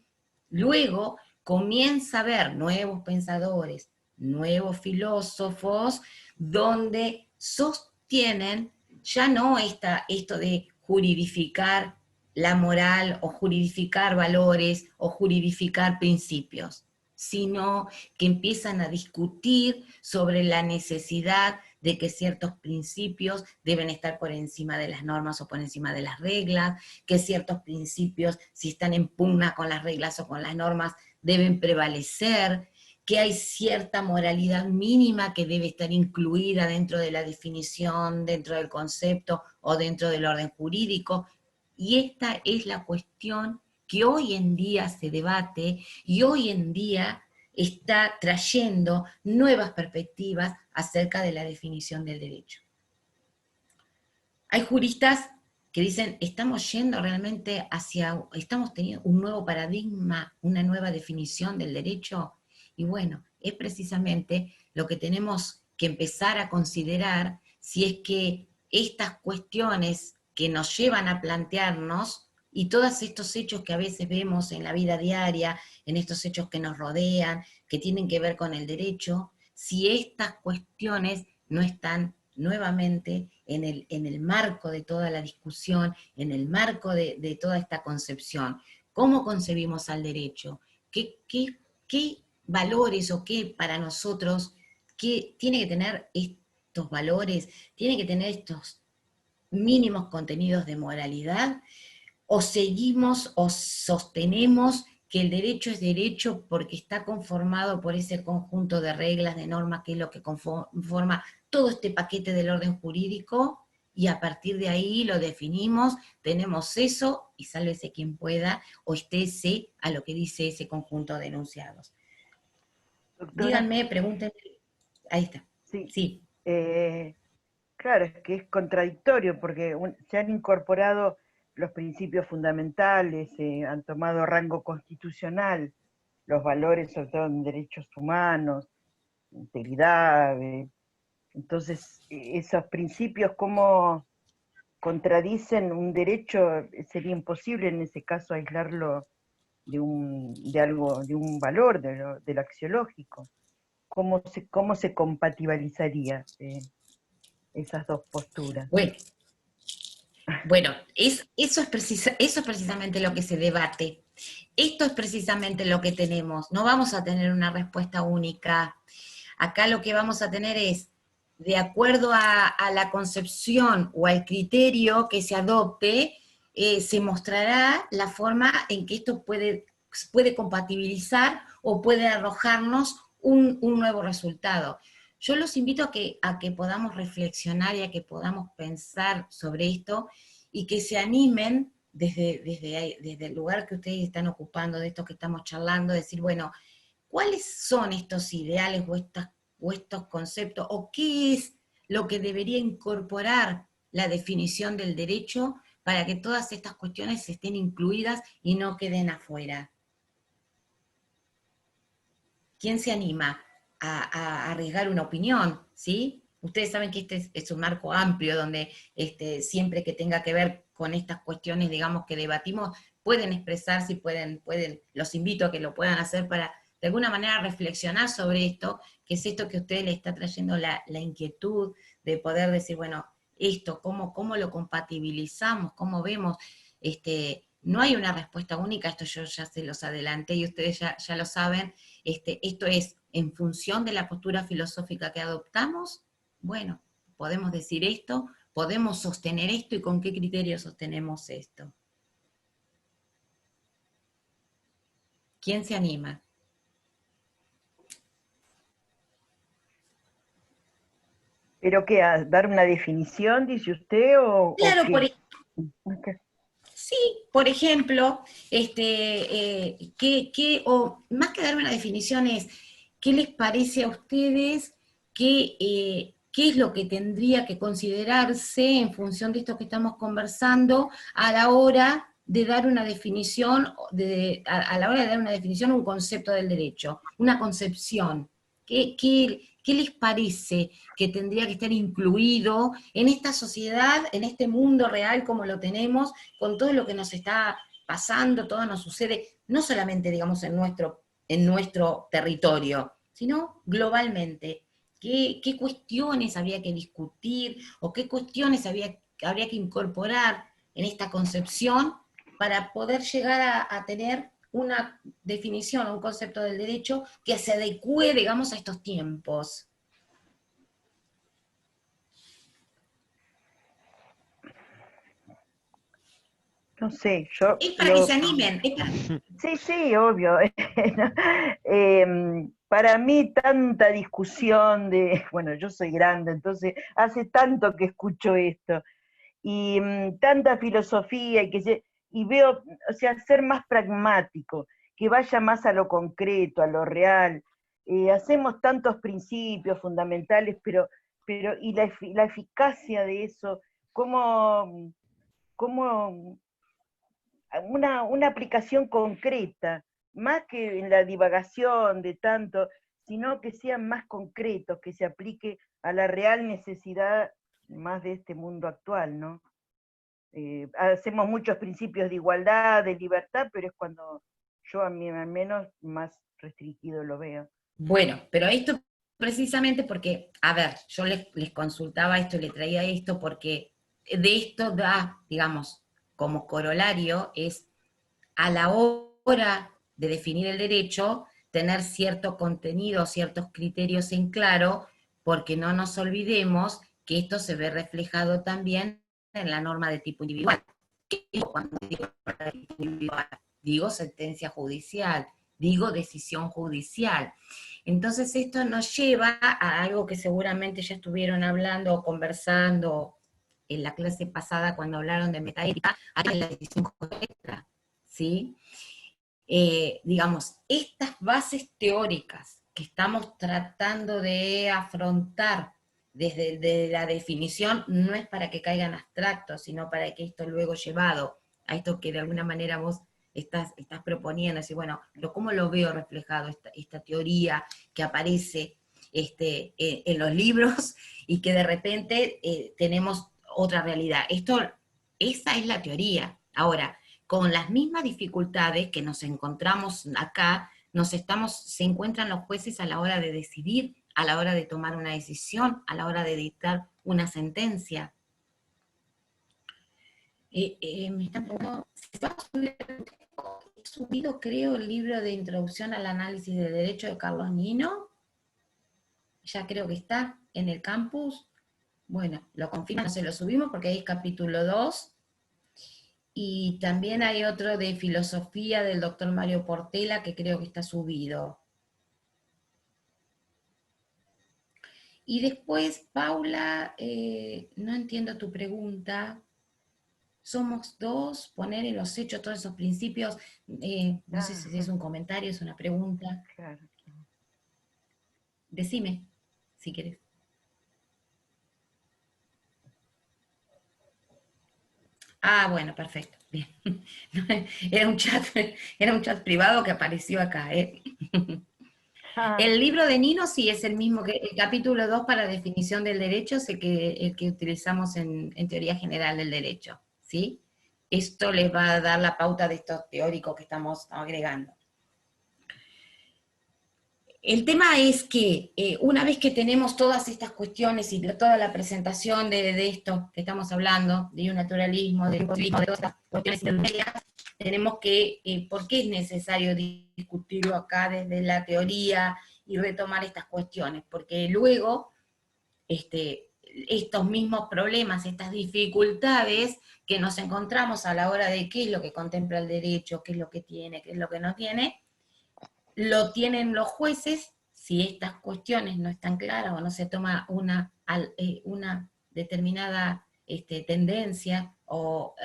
luego comienza a haber nuevos pensadores, nuevos filósofos, donde sostienen ya no esto de juridificar la moral o juridificar valores o juridificar principios, sino que empiezan a discutir sobre la necesidad de que ciertos principios deben estar por encima de las normas o por encima de las reglas, que ciertos principios, si están en pugna con las reglas o con las normas, deben prevalecer, que hay cierta moralidad mínima que debe estar incluida dentro de la definición, dentro del concepto o dentro del orden jurídico. Y esta es la cuestión que hoy en día se debate y hoy en día está trayendo nuevas perspectivas acerca de la definición del derecho. Hay juristas que dicen, estamos yendo realmente estamos teniendo un nuevo paradigma, una nueva definición del derecho, y bueno, es precisamente lo que tenemos que empezar a considerar si es que estas cuestiones que nos llevan a plantearnos y todos estos hechos que a veces vemos en la vida diaria, en estos hechos que nos rodean, que tienen que ver con el derecho, si estas cuestiones no están nuevamente en el marco de toda la discusión, en el marco de toda esta concepción. ¿Cómo concebimos al derecho? ¿Qué valores o qué para nosotros, qué tiene que tener estos valores, tiene que tener estos mínimos contenidos de moralidad, o seguimos o sostenemos que el derecho es derecho porque está conformado por ese conjunto de reglas, de normas, que es lo que conforma todo este paquete del orden jurídico, y a partir de ahí lo definimos, tenemos eso, y sálvese quien pueda, o estése a lo que dice ese conjunto de enunciados. Doctora, Díganme, pregúntenme, ahí está, sí, sí. claro, es que es contradictorio porque se han incorporado los principios fundamentales, han tomado rango constitucional, los valores sobre todo en derechos humanos, integridad, entonces esos principios cómo contradicen un derecho, sería imposible en ese caso aislarlo de algo, de un valor, de lo axiológico. ¿Cómo se compatibilizaría esas dos posturas? Bueno, Bueno, eso es precisamente lo que se debate. Esto es precisamente lo que tenemos. No vamos a tener una respuesta única. Acá lo que vamos a tener es, de acuerdo a la concepción o al criterio que se adopte, se mostrará la forma en que esto puede compatibilizar o puede arrojarnos un nuevo resultado. Yo los invito a que podamos reflexionar y a que podamos pensar sobre esto, y que se animen desde el lugar que ustedes están ocupando, de esto que estamos charlando, decir, bueno, ¿cuáles son estos ideales o estos conceptos, o qué es lo que debería incorporar la definición del derecho para que todas estas cuestiones estén incluidas y no queden afuera? ¿Quién se anima a arriesgar una opinión? ¿Sí? Ustedes saben que este es un marco amplio donde siempre que tenga que ver con estas cuestiones, digamos, que debatimos, pueden expresarse y los invito a que lo puedan hacer para, de alguna manera, reflexionar sobre esto, que es esto que a ustedes les está trayendo la inquietud de poder decir, bueno, esto, ¿cómo lo compatibilizamos? ¿Cómo vemos? No hay una respuesta única, esto yo ya se los adelanté y ustedes ya lo saben. Esto es en función de la postura filosófica que adoptamos. Bueno, podemos decir esto, podemos sostener esto, y con qué criterio sostenemos esto. ¿Quién se anima? ¿Pero qué? ¿A dar una definición, dice usted, o Claro, qué? sí, por ejemplo, o más que dar una definición es, ¿qué les parece a ustedes? ¿Qué es lo que tendría que considerarse en función de esto que estamos conversando a la hora de dar una definición, a la hora de dar una definición, un concepto del derecho, una concepción? ¿Qué les parece que tendría que estar incluido en esta sociedad, en este mundo real como lo tenemos, con todo lo que nos está pasando, todo nos sucede, no solamente, digamos, en nuestro territorio, sino globalmente? ¿Qué cuestiones había que discutir o qué cuestiones habría que incorporar en esta concepción para poder llegar a tener una definición, un concepto del derecho que se adecue, digamos, a estos tiempos? No sé, yo Es para que se animen, Sí, sí, obvio. Para mí tanta discusión bueno, yo soy grande, entonces hace tanto que escucho esto, y tanta filosofía, y veo, o sea, ser más pragmático, que vaya más a lo concreto, a lo real. Hacemos tantos principios fundamentales, y la eficacia de eso, cómo una aplicación concreta, más que en la divagación de tanto, sino que sean más concretos, que se aplique a la real necesidad más de este mundo actual, ¿no? Hacemos muchos principios de igualdad, de libertad, pero es cuando yo a mí al menos más restringido lo veo. bueno, pero esto precisamente porque, a ver, yo les consultaba esto, le traía esto, porque de esto da, digamos, como corolario, es a la hora de definir el derecho, tener cierto contenido, ciertos criterios en claro, porque no nos olvidemos que esto se ve reflejado también en la norma de tipo individual. ¿Qué digo cuando digo individual? Digo sentencia judicial, digo decisión judicial. Entonces esto nos lleva a algo que seguramente ya estuvieron hablando o conversando en la clase pasada cuando hablaron de metaética, a la decisión correcta, ¿sí? Digamos, estas bases teóricas que estamos tratando de afrontar desde la definición, no es para que caigan abstractos, sino para que esto luego llevado a esto que de alguna manera vos estás proponiendo, decir, bueno, pero ¿cómo lo veo reflejado esta teoría que aparece en los libros y que de repente tenemos otra realidad? Esa es la teoría. Ahora, con las mismas dificultades que nos encontramos acá, se encuentran los jueces a la hora de decidir, a la hora de tomar una decisión, a la hora de dictar una sentencia. Me están preguntando, ¿se va a subir? He subido, creo, el libro de Introducción al Análisis de Derecho de Carlos Nino. Ya creo que está en el campus. Bueno, lo confirman, no se lo subimos porque ahí es capítulo 2. Y también hay otro de filosofía del doctor Mario Portela que creo que está subido. Y después, Paula, no entiendo tu pregunta. Somos dos, poner en los hechos todos esos principios. No sé si es un comentario, es una pregunta. Claro. Decime, si querés. Ah, bueno, perfecto. Bien. Era un chat privado que apareció acá, ¿eh? El libro de Nino sí es el mismo que el capítulo 2 para definición del derecho, es el que utilizamos en teoría general del derecho, ¿sí? Esto les va a dar la pauta de estos teóricos que estamos agregando. El tema es que una vez que tenemos todas estas cuestiones y toda la presentación de esto que estamos hablando, de un naturalismo, de un positivismo, de todas estas cuestiones intermedias, tenemos que, ¿por qué es necesario discutirlo acá desde la teoría y retomar estas cuestiones? Porque luego, estos mismos problemas, estas dificultades que nos encontramos a la hora de qué es lo que contempla el derecho, qué es lo que tiene, qué es lo que no tiene, lo tienen los jueces si estas cuestiones no están claras o no se toma una determinada tendencia o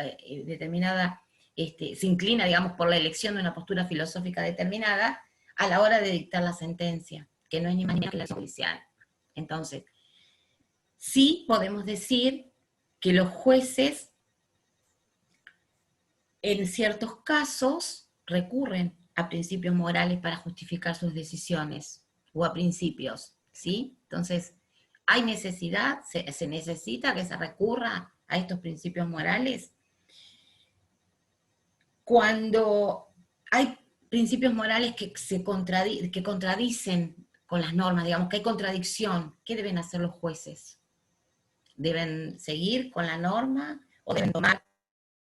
determinada, se inclina, digamos, por la elección de una postura filosófica determinada a la hora de dictar la sentencia, que no es ni más ni menos que la judicial. Entonces, sí podemos decir que los jueces en ciertos casos recurren a principios morales para justificar sus decisiones, o a principios, ¿sí? Entonces, ¿hay necesidad? ¿Se necesita que se recurra a estos principios morales? Cuando hay principios morales que contradicen con las normas, digamos que hay contradicción, ¿qué deben hacer los jueces? ¿Deben seguir con la norma o deben tomar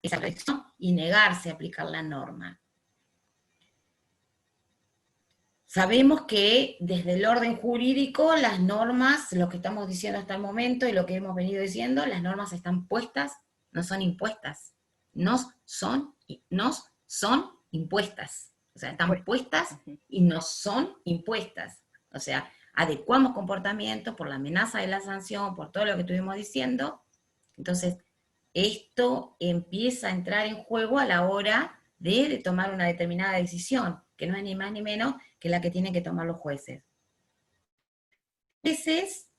esa contradicción y negarse a aplicar la norma? Sabemos que desde el orden jurídico las normas, lo que estamos diciendo hasta el momento y lo que hemos venido diciendo, las normas están puestas, no son impuestas. Nos son impuestas. O sea, están puestas y no son impuestas. O sea, adecuamos comportamiento por la amenaza de la sanción, por todo lo que estuvimos diciendo. Entonces, esto empieza a entrar en juego a la hora de tomar una determinada decisión, que no es ni más ni menos que la que tienen que tomar los jueces. A veces,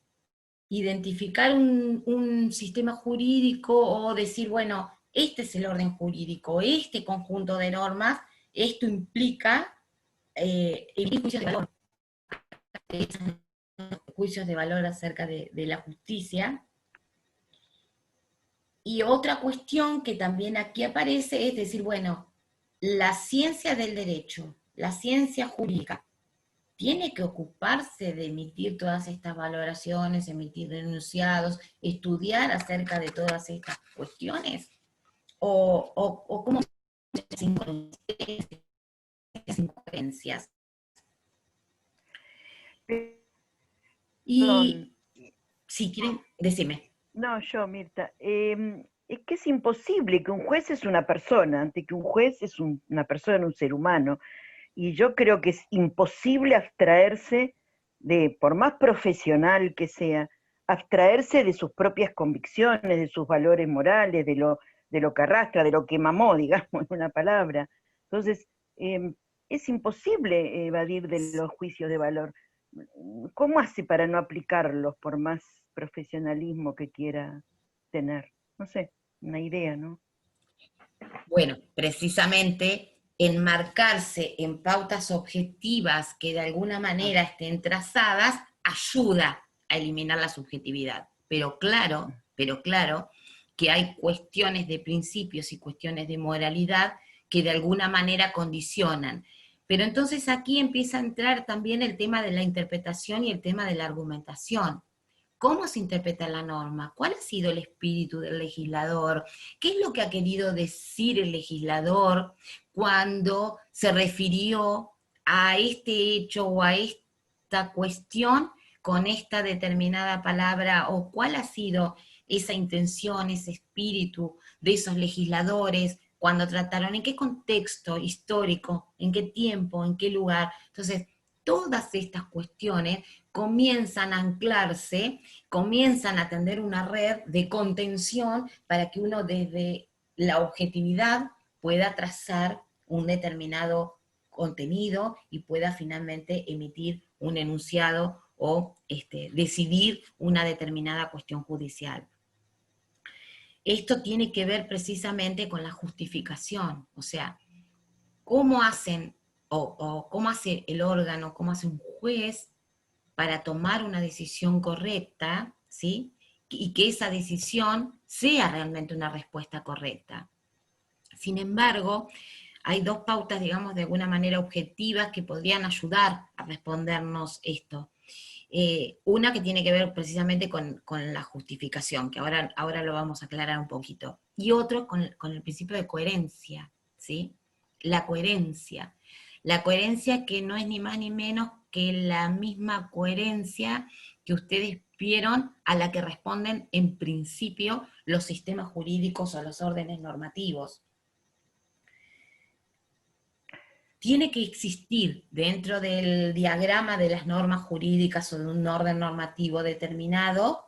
identificar un sistema jurídico o decir, bueno, este es el orden jurídico, este conjunto de normas, esto implica emitir juicios de valor. Juicios de valor acerca de la justicia. Y otra cuestión que también aquí aparece es decir, bueno, la ciencia del derecho, la ciencia jurídica, tiene que ocuparse de emitir todas estas valoraciones, emitir enunciados, estudiar acerca de todas estas cuestiones, o cómo sin incoherencias. Perdón. Y si quieren, decime. No, yo, Mirta. Es que es imposible que un juez es una persona, ante que un juez es una persona, un ser humano. Y yo creo que es imposible abstraerse de, por más profesional que sea, abstraerse de sus propias convicciones, de sus valores morales, de lo que arrastra, de lo que mamó, digamos, en una palabra. Entonces, es imposible evadir de los juicios de valor. ¿Cómo hace para no aplicarlos por más profesionalismo que quiera tener? No sé, una idea, ¿no? Bueno, precisamente enmarcarse en pautas objetivas que de alguna Ah, manera estén trazadas ayuda a eliminar la subjetividad. Pero claro que hay cuestiones de principios y cuestiones de moralidad que de alguna manera condicionan. Pero entonces aquí empieza a entrar también el tema de la interpretación y el tema de la argumentación. ¿Cómo se interpreta la norma? ¿Cuál ha sido el espíritu del legislador? ¿Qué es lo que ha querido decir el legislador cuando se refirió a este hecho o a esta cuestión con esta determinada palabra? ¿O cuál ha sido esa intención, ese espíritu de esos legisladores cuando trataron? ¿En qué contexto histórico? ¿En qué tiempo? ¿En qué lugar? Entonces, todas estas cuestiones comienzan a anclarse, comienzan a tender una red de contención para que uno desde la objetividad pueda trazar un determinado contenido y pueda finalmente emitir un enunciado o decidir una determinada cuestión judicial. Esto tiene que ver precisamente con la justificación, o sea, cómo hacen o cómo hace el órgano, cómo hace un juez para tomar una decisión correcta, ¿sí? Y que esa decisión sea realmente una respuesta correcta. Sin embargo, hay dos pautas, digamos, de alguna manera objetivas que podrían ayudar a respondernos esto. Una que tiene que ver precisamente con la justificación, que ahora lo vamos a aclarar un poquito. Y otro con el principio de coherencia, ¿sí? La coherencia. La coherencia que no es ni más ni menos que la misma coherencia que ustedes vieron a la que responden en principio los sistemas jurídicos o los órdenes normativos. Tiene que existir dentro del diagrama de las normas jurídicas o de un orden normativo determinado,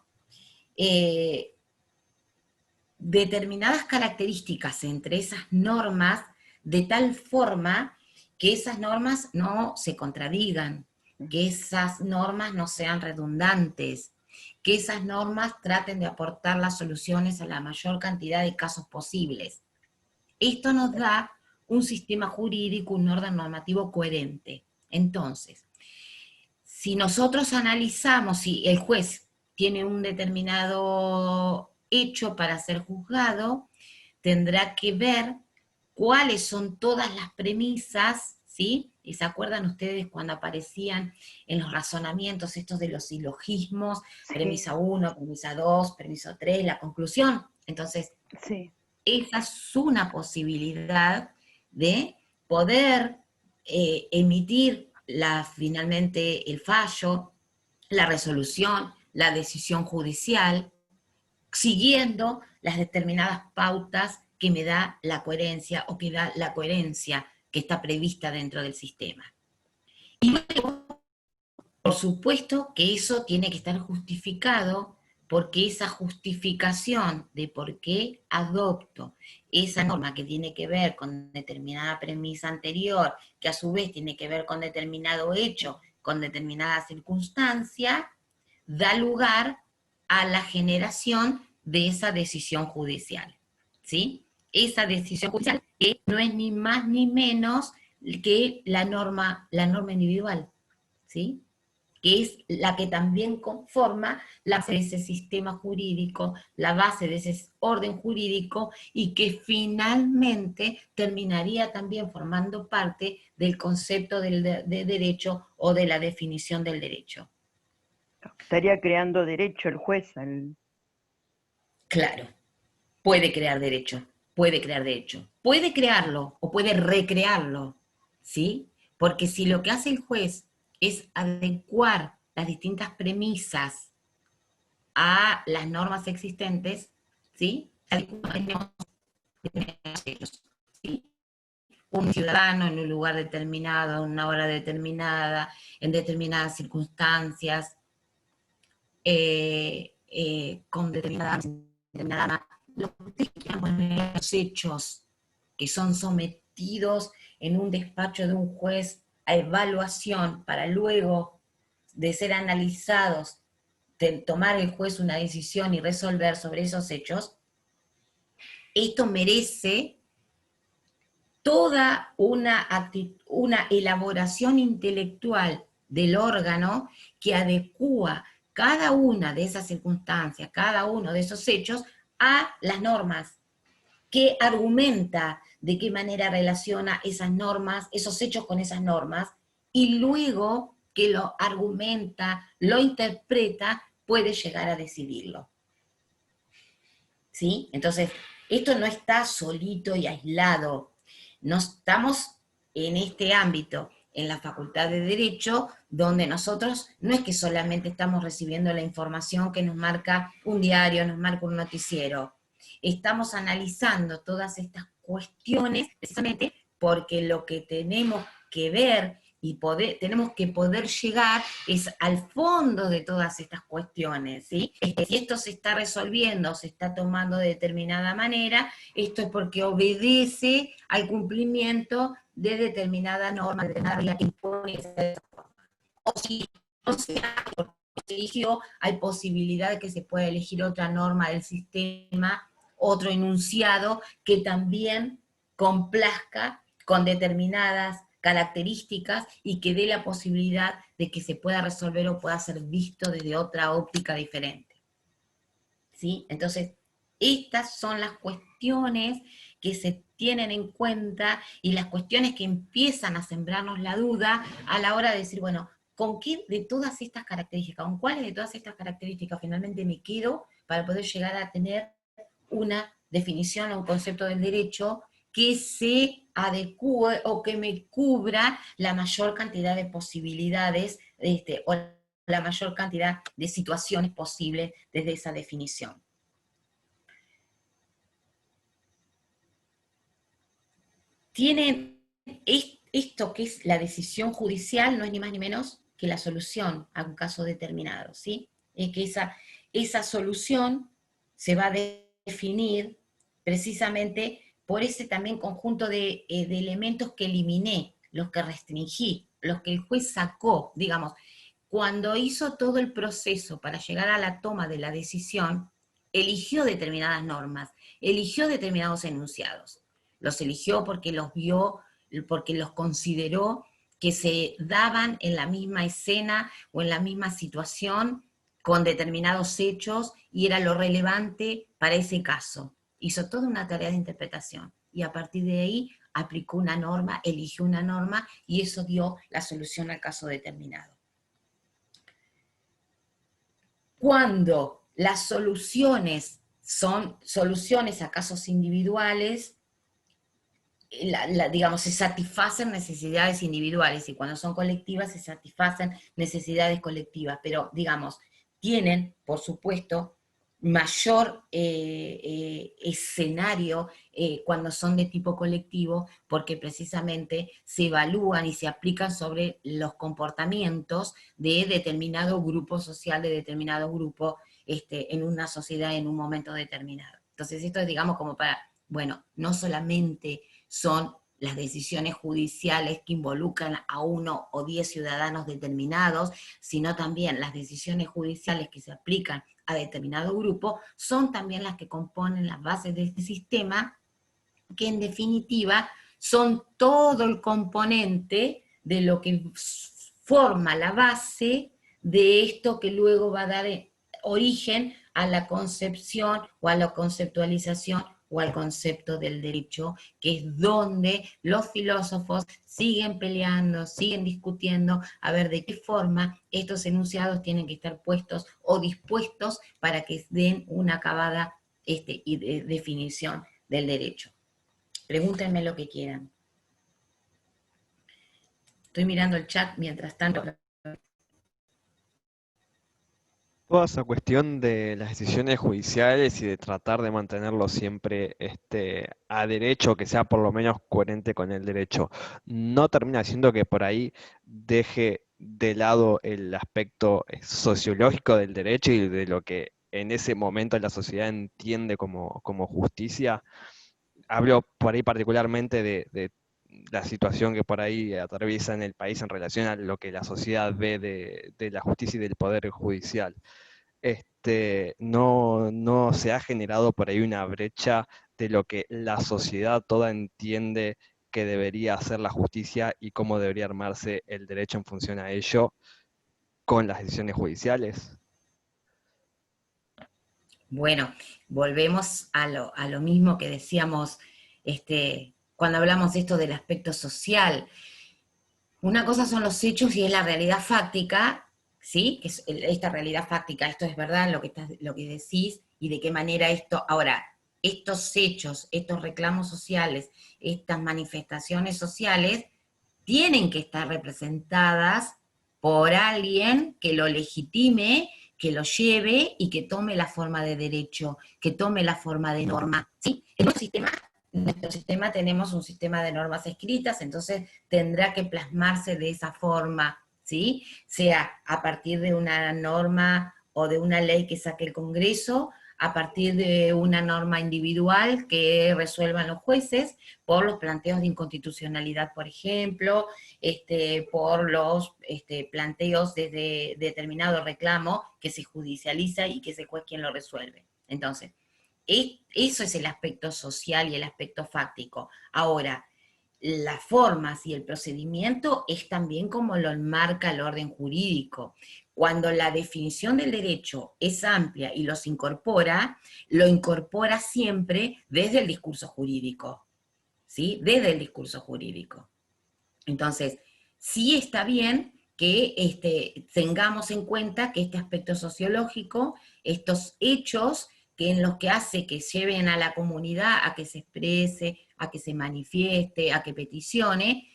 eh, determinadas características entre esas normas, de tal forma que esas normas no se contradigan, que esas normas no sean redundantes, que esas normas traten de aportar las soluciones a la mayor cantidad de casos posibles. Esto nos da un sistema jurídico, un orden normativo coherente. Entonces, si nosotros analizamos si el juez tiene un determinado hecho para ser juzgado, tendrá que ver cuáles son todas las premisas, ¿sí? ¿Y se acuerdan ustedes cuando aparecían en los razonamientos estos de los silogismos, sí, premisa 1, premisa 2, premisa 3, la conclusión? Entonces, sí. esa es una posibilidad de poder emitir finalmente el fallo, la resolución, la decisión judicial, siguiendo las determinadas pautas que me da la coherencia o que da la coherencia que está prevista dentro del sistema. Y luego, por supuesto que eso tiene que estar justificado porque esa justificación de por qué adopto esa norma que tiene que ver con determinada premisa anterior, que a su vez tiene que ver con determinado hecho, con determinada circunstancia, da lugar a la generación de esa decisión judicial, ¿sí? Esa decisión judicial que no es ni más ni menos que la norma individual, ¿sí? que es la que también conforma la base de ese sistema jurídico, la base de ese orden jurídico, y que finalmente terminaría también formando parte del concepto de derecho o de la definición del derecho. Estaría creando derecho el juez. Claro, puede crear derecho, puede crear derecho, puede crearlo o puede recrearlo, ¿sí? Porque si lo que hace el juez es adecuar las distintas premisas a las normas existentes, ¿sí? ¿Sí? Un ciudadano en un lugar determinado, en una hora determinada, en determinadas circunstancias, con determinada los hechos que son sometidos en un despacho de un juez a evaluación para luego de ser analizados, de tomar el juez una decisión y resolver sobre esos hechos, esto merece toda una elaboración intelectual del órgano que adecúa cada una de esas circunstancias, cada uno de esos hechos a las normas, que argumenta de qué manera relaciona esas normas, esos hechos con esas normas, y luego que lo argumenta, lo interpreta, puede llegar a decidirlo. ¿Sí? Entonces, esto no está solito y aislado. No estamos en este ámbito, en la Facultad de Derecho, donde nosotros no es que solamente estamos recibiendo la información que nos marca un diario, nos marca un noticiero. Estamos analizando todas estas cuestiones precisamente porque lo que tenemos que ver y tenemos que poder llegar es al fondo de todas estas cuestiones, ¿sí? Si esto se está resolviendo, se está tomando de determinada manera, esto es porque obedece al cumplimiento de determinada norma, de determinada regla que impone esa forma. O si no se eligió, hay posibilidad de que se pueda elegir otra norma del sistema, otro enunciado que también complazca con determinadas características y que dé la posibilidad de que se pueda resolver o pueda ser visto desde otra óptica diferente. ¿Sí? Entonces, estas son las cuestiones que se tienen en cuenta y las cuestiones que empiezan a sembrarnos la duda a la hora de decir, bueno, ¿con qué de todas estas características, con cuáles de todas estas características finalmente me quedo para poder llegar a tener una definición o un concepto del derecho que se adecue o que me cubra la mayor cantidad de posibilidades o la mayor cantidad de situaciones posibles desde esa definición? Tienen esto que es la decisión judicial, no es ni más ni menos que la solución a un caso determinado, ¿sí? Es que esa solución se va a definir precisamente por ese también conjunto de elementos que eliminé, los que restringí, los que el juez sacó, digamos. Cuando hizo todo el proceso para llegar a la toma de la decisión, eligió determinadas normas, eligió determinados enunciados. Los eligió porque los vio, porque los consideró que se daban en la misma escena o en la misma situación con determinados hechos y era lo relevante para ese caso. Hizo toda una tarea de interpretación y a partir de ahí aplicó una norma, eligió una norma y eso dio la solución al caso determinado. Cuando las soluciones son soluciones a casos individuales, digamos, se satisfacen necesidades individuales y cuando son colectivas se satisfacen necesidades colectivas, pero digamos, tienen, por supuesto, mayor escenario cuando son de tipo colectivo, porque precisamente se evalúan y se aplican sobre los comportamientos de determinado grupo social, de determinado grupo en una sociedad en un momento determinado. Entonces esto es, digamos, como para, bueno, no solamente son las decisiones judiciales que involucran a 1 o 10 ciudadanos determinados, sino también las decisiones judiciales que se aplican a determinado grupo, son también las que componen las bases de este sistema, que en definitiva son todo el componente de lo que forma la base de esto que luego va a dar origen a la concepción o a la conceptualización o al concepto del derecho, que es donde los filósofos siguen peleando, siguen discutiendo a ver de qué forma estos enunciados tienen que estar puestos o dispuestos para que den una acabada definición del derecho. Pregúntenme lo que quieran. Estoy mirando el chat mientras tanto. Toda esa cuestión de las decisiones judiciales y de tratar de mantenerlo siempre a derecho, que sea por lo menos coherente con el derecho, ¿no termina siendo que por ahí deje de lado el aspecto sociológico del derecho y de lo que en ese momento la sociedad entiende como justicia? Hablo por ahí particularmente de la situación que por ahí atraviesa en el país en relación a lo que la sociedad ve de la justicia y del poder judicial. No se ha generado por ahí una brecha de lo que la sociedad toda entiende que debería hacer la justicia y cómo debería armarse el derecho en función a ello con las decisiones judiciales. Bueno, volvemos a lo mismo que decíamos cuando hablamos de esto del aspecto social. Una cosa son los hechos y es la realidad fáctica, ¿sí? Que es esta realidad fáctica, esto es verdad, lo que decís, y de qué manera esto. Ahora, estos hechos, estos reclamos sociales, estas manifestaciones sociales, tienen que estar representadas por alguien que lo legitime, que lo lleve y que tome la forma de derecho, que tome la forma de norma, ¿sí? En nuestro sistema tenemos un sistema de normas escritas, entonces tendrá que plasmarse de esa forma, ¿sí? Sea a partir de una norma o de una ley que saque el Congreso, a partir de una norma individual que resuelvan los jueces, por los planteos de inconstitucionalidad, por ejemplo, por los planteos de determinado reclamo que se judicializa y que es el juez quien lo resuelve. Entonces, eso es el aspecto social y el aspecto fáctico. Ahora, las formas y el procedimiento es también como lo enmarca el orden jurídico. Cuando la definición del derecho es amplia y los incorpora, lo incorpora siempre desde el discurso jurídico, ¿sí? Desde el discurso jurídico. Entonces, sí está bien que tengamos en cuenta que este aspecto sociológico, estos hechos que en los que hace que lleven a la comunidad a que se exprese, a que se manifieste, a que peticione,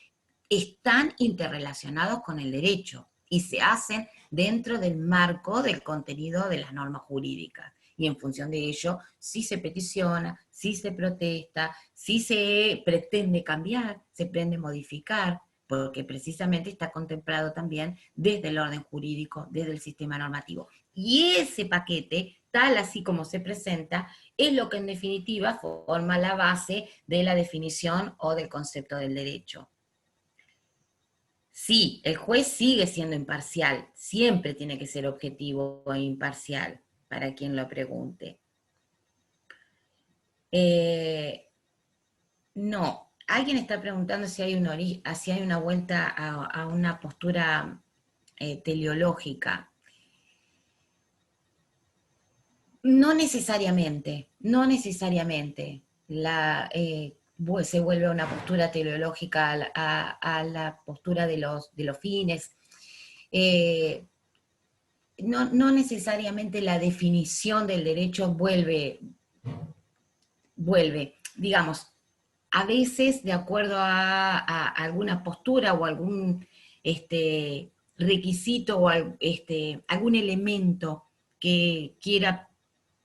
están interrelacionados con el derecho y se hacen dentro del marco del contenido de las normas jurídicas. Y en función de ello, si se peticiona, si se protesta, si se pretende cambiar, se pretende modificar, porque precisamente está contemplado también desde el orden jurídico, desde el sistema normativo. Y ese paquete, tal así como se presenta, es lo que en definitiva forma la base de la definición o del concepto del derecho. Sí, el juez sigue siendo imparcial, siempre tiene que ser objetivo e imparcial, para quien lo pregunte. No, alguien está preguntando si hay una vuelta a una postura teleológica. No necesariamente, no necesariamente. Se vuelve una postura teleológica a la postura de los fines. No necesariamente la definición del derecho vuelve, digamos, a veces de acuerdo a alguna postura o algún requisito o algún elemento que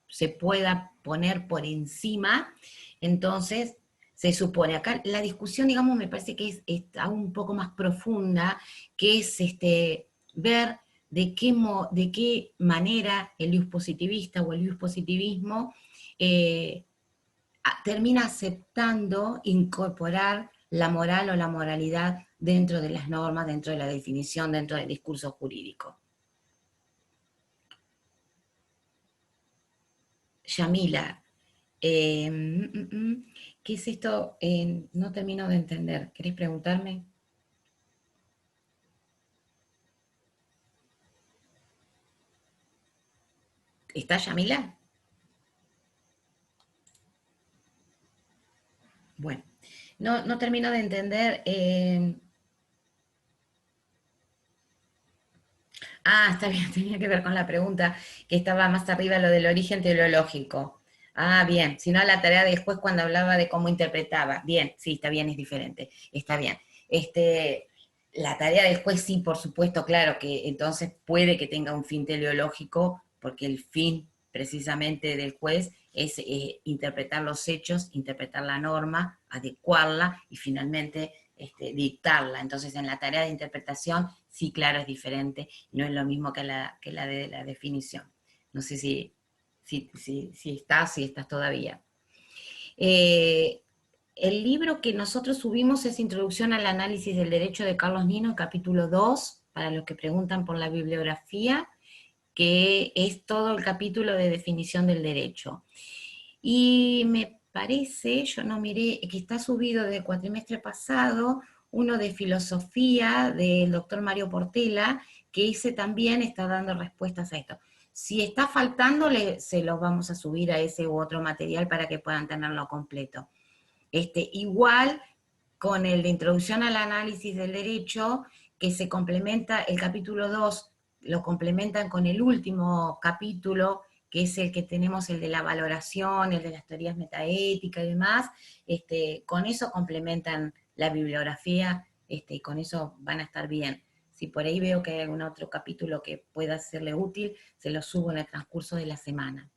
se pueda poner por encima, entonces se supone. Acá la discusión, digamos, me parece que es aún un poco más profunda, que es ver de qué manera el ius positivista o el ius positivismo termina aceptando incorporar la moral o la moralidad dentro de las normas, dentro de la definición, dentro del discurso jurídico. Yamila, ¿qué es esto? No termino de entender. ¿Querés preguntarme? ¿Está Yamila? Bueno, no termino de entender. Está bien, tenía que ver con la pregunta que estaba más arriba, lo del origen teológico. Bien, si no la tarea de después cuando hablaba de cómo interpretaba. Bien, sí, está bien, es diferente, está bien. La tarea del juez sí, por supuesto, claro, que entonces puede que tenga un fin teleológico, porque el fin precisamente del juez es interpretar los hechos, interpretar la norma, adecuarla y finalmente dictarla. Entonces en la tarea de interpretación sí, claro, es diferente, no es lo mismo que la de la definición. No sé si estás todavía. El libro que nosotros subimos es Introducción al Análisis del Derecho de Carlos Nino, capítulo 2, para los que preguntan por la bibliografía, que es todo el capítulo de definición del derecho. Y me parece, yo no miré, que está subido del cuatrimestre pasado, uno de filosofía del doctor Mario Portela, que ese también está dando respuestas a esto. Si está faltando, se los vamos a subir a ese u otro material para que puedan tenerlo completo. Igual con el de Introducción al Análisis del Derecho, que se complementa, el capítulo 2 lo complementan con el último capítulo, que es el que tenemos, el de la valoración, el de las teorías metaéticas y demás, con eso complementan la bibliografía, y con eso van a estar bien. Si por ahí veo que hay algún otro capítulo que pueda serle útil, se lo subo en el transcurso de la semana.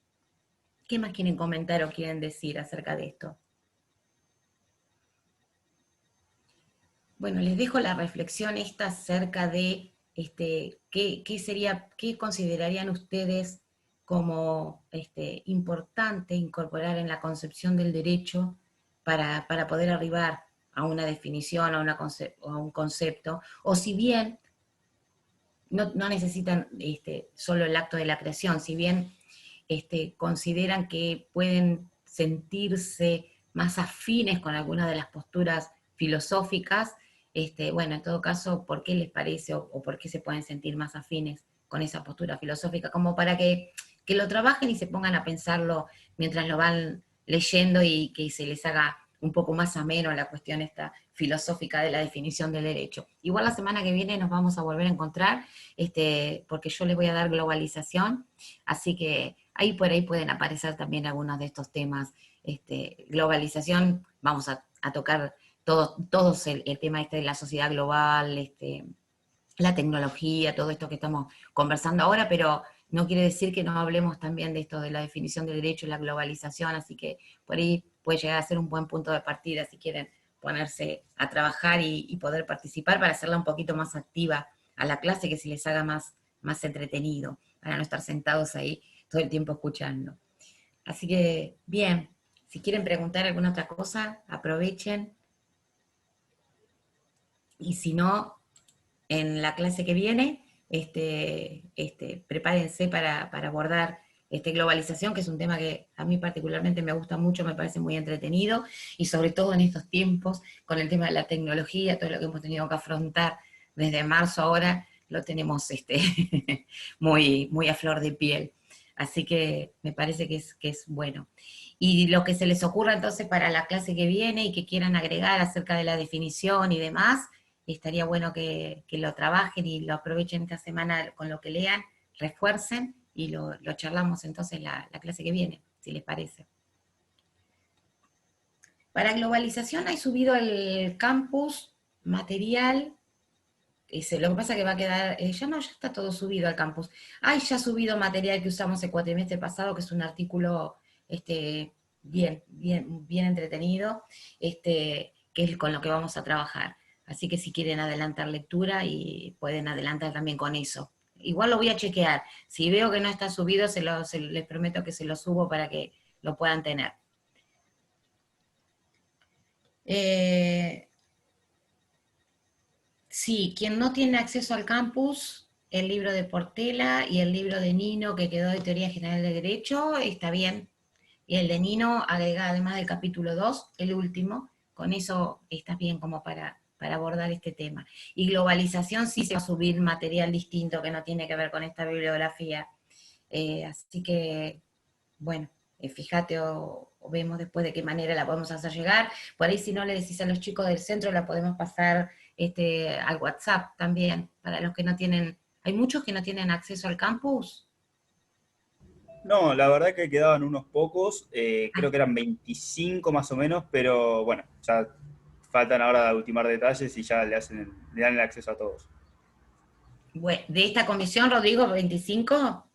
¿Qué más quieren comentar o quieren decir acerca de esto? Bueno, les dejo la reflexión esta acerca de qué considerarían ustedes como importante incorporar en la concepción del derecho para poder arribar a una definición, a un concepto, o si bien no necesitan solo el acto de la creación, si bien consideran que pueden sentirse más afines con algunas de las posturas filosóficas, bueno, en todo caso, ¿por qué les parece o por qué se pueden sentir más afines con esa postura filosófica? Como para que lo trabajen y se pongan a pensarlo mientras lo van leyendo y que se les haga un poco más ameno la cuestión esta filosófica de la definición del derecho. Igual la semana que viene nos vamos a volver a encontrar, porque yo les voy a dar globalización, así que ahí por ahí pueden aparecer también algunos de estos temas. Globalización, vamos a tocar todos el tema de la sociedad global, la tecnología, todo esto que estamos conversando ahora, pero no quiere decir que no hablemos también de esto de la definición del derecho y la globalización, así que por ahí puede llegar a ser un buen punto de partida si quieren ponerse a trabajar y poder participar para hacerla un poquito más activa a la clase, que se les haga más entretenido, para no estar sentados ahí todo el tiempo escuchando. Así que, bien, si quieren preguntar alguna otra cosa, aprovechen. Y si no, en la clase que viene, prepárense para abordar globalización, que es un tema que a mí particularmente me gusta mucho, me parece muy entretenido, y sobre todo en estos tiempos, con el tema de la tecnología, todo lo que hemos tenido que afrontar desde marzo ahora, lo tenemos muy a flor de piel. Así que me parece que es bueno. Y lo que se les ocurra entonces para la clase que viene y que quieran agregar acerca de la definición y demás, estaría bueno que lo trabajen y lo aprovechen esta semana con lo que lean, refuercen y lo charlamos entonces la clase que viene, si les parece. Para globalización hay subido el campus material, lo que pasa es que va a quedar, ya está todo subido al campus. Hay ya subido material que usamos el cuatrimestre pasado, que es un artículo bien entretenido, que es con lo que vamos a trabajar. Así que si quieren adelantar lectura, y pueden adelantar también con eso. Igual lo voy a chequear. Si veo que no está subido, les prometo que se lo subo para que lo puedan tener. Sí, quien no tiene acceso al campus, el libro de Portela y el libro de Nino, que quedó de Teoría General de Derecho, está bien. Y el de Nino agrega, además del capítulo 2, el último, con eso está bien como para abordar este tema. Y globalización sí se va a subir material distinto que no tiene que ver con esta bibliografía. Así que, bueno, fíjate o vemos después de qué manera la podemos hacer llegar. Por ahí si no le decís a los chicos del centro, la podemos pasar al WhatsApp también, para los que no tienen, hay muchos que no tienen acceso al campus. No, la verdad que quedaban unos pocos, Ah, creo que eran 25 más o menos, pero bueno, ya faltan ahora ultimar detalles y ya le dan el acceso a todos. bueno, de esta comisión, Rodrigo, 25.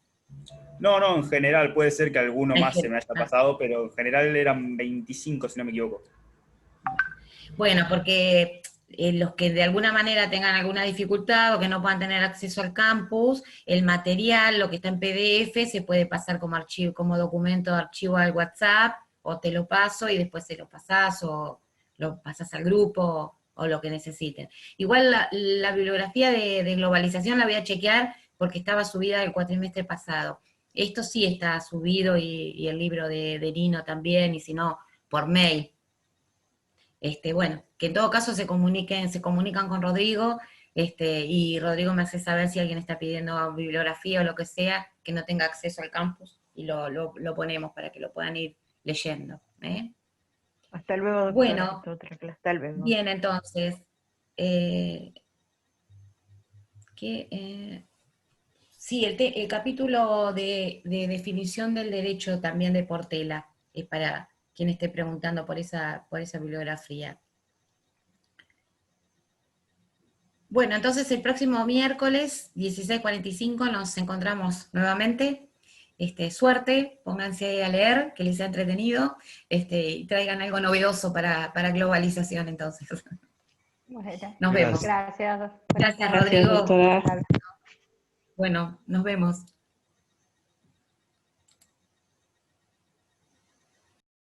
No, no, en general puede ser que alguno Hay más se gente. me haya pasado, pero en general eran 25 si no me equivoco. Bueno, porque los que de alguna manera tengan alguna dificultad o que no puedan tener acceso al campus, el material, lo que está en PDF, se puede pasar como archivo, como documento de archivo al WhatsApp, o te lo paso y después se lo pasás, o lo pasás al grupo, o lo que necesiten. Igual la bibliografía de globalización la voy a chequear porque estaba subida el cuatrimestre pasado. Esto sí está subido y el libro de Nino también, y si no, por mail. Bueno, que en todo caso se comunican con Rodrigo, y Rodrigo me hace saber si alguien está pidiendo bibliografía o lo que sea, que no tenga acceso al campus, y lo ponemos para que lo puedan ir leyendo. ¿Eh? Hasta luego, doctora. Bueno, Hasta otra clase. Hasta luego. bien, entonces, eh, sí, el capítulo de definición del derecho también de Portela, es para quien esté preguntando por esa bibliografía. Bueno, entonces el próximo miércoles, 16:45, nos encontramos nuevamente. Suerte, pónganse a leer, que les sea entretenido, y traigan algo novedoso para globalización entonces. Bueno, Nos vemos. Gracias. gracias. Gracias, Buenas tardes. Rodrigo. Buenas tardes. Bueno, nos vemos.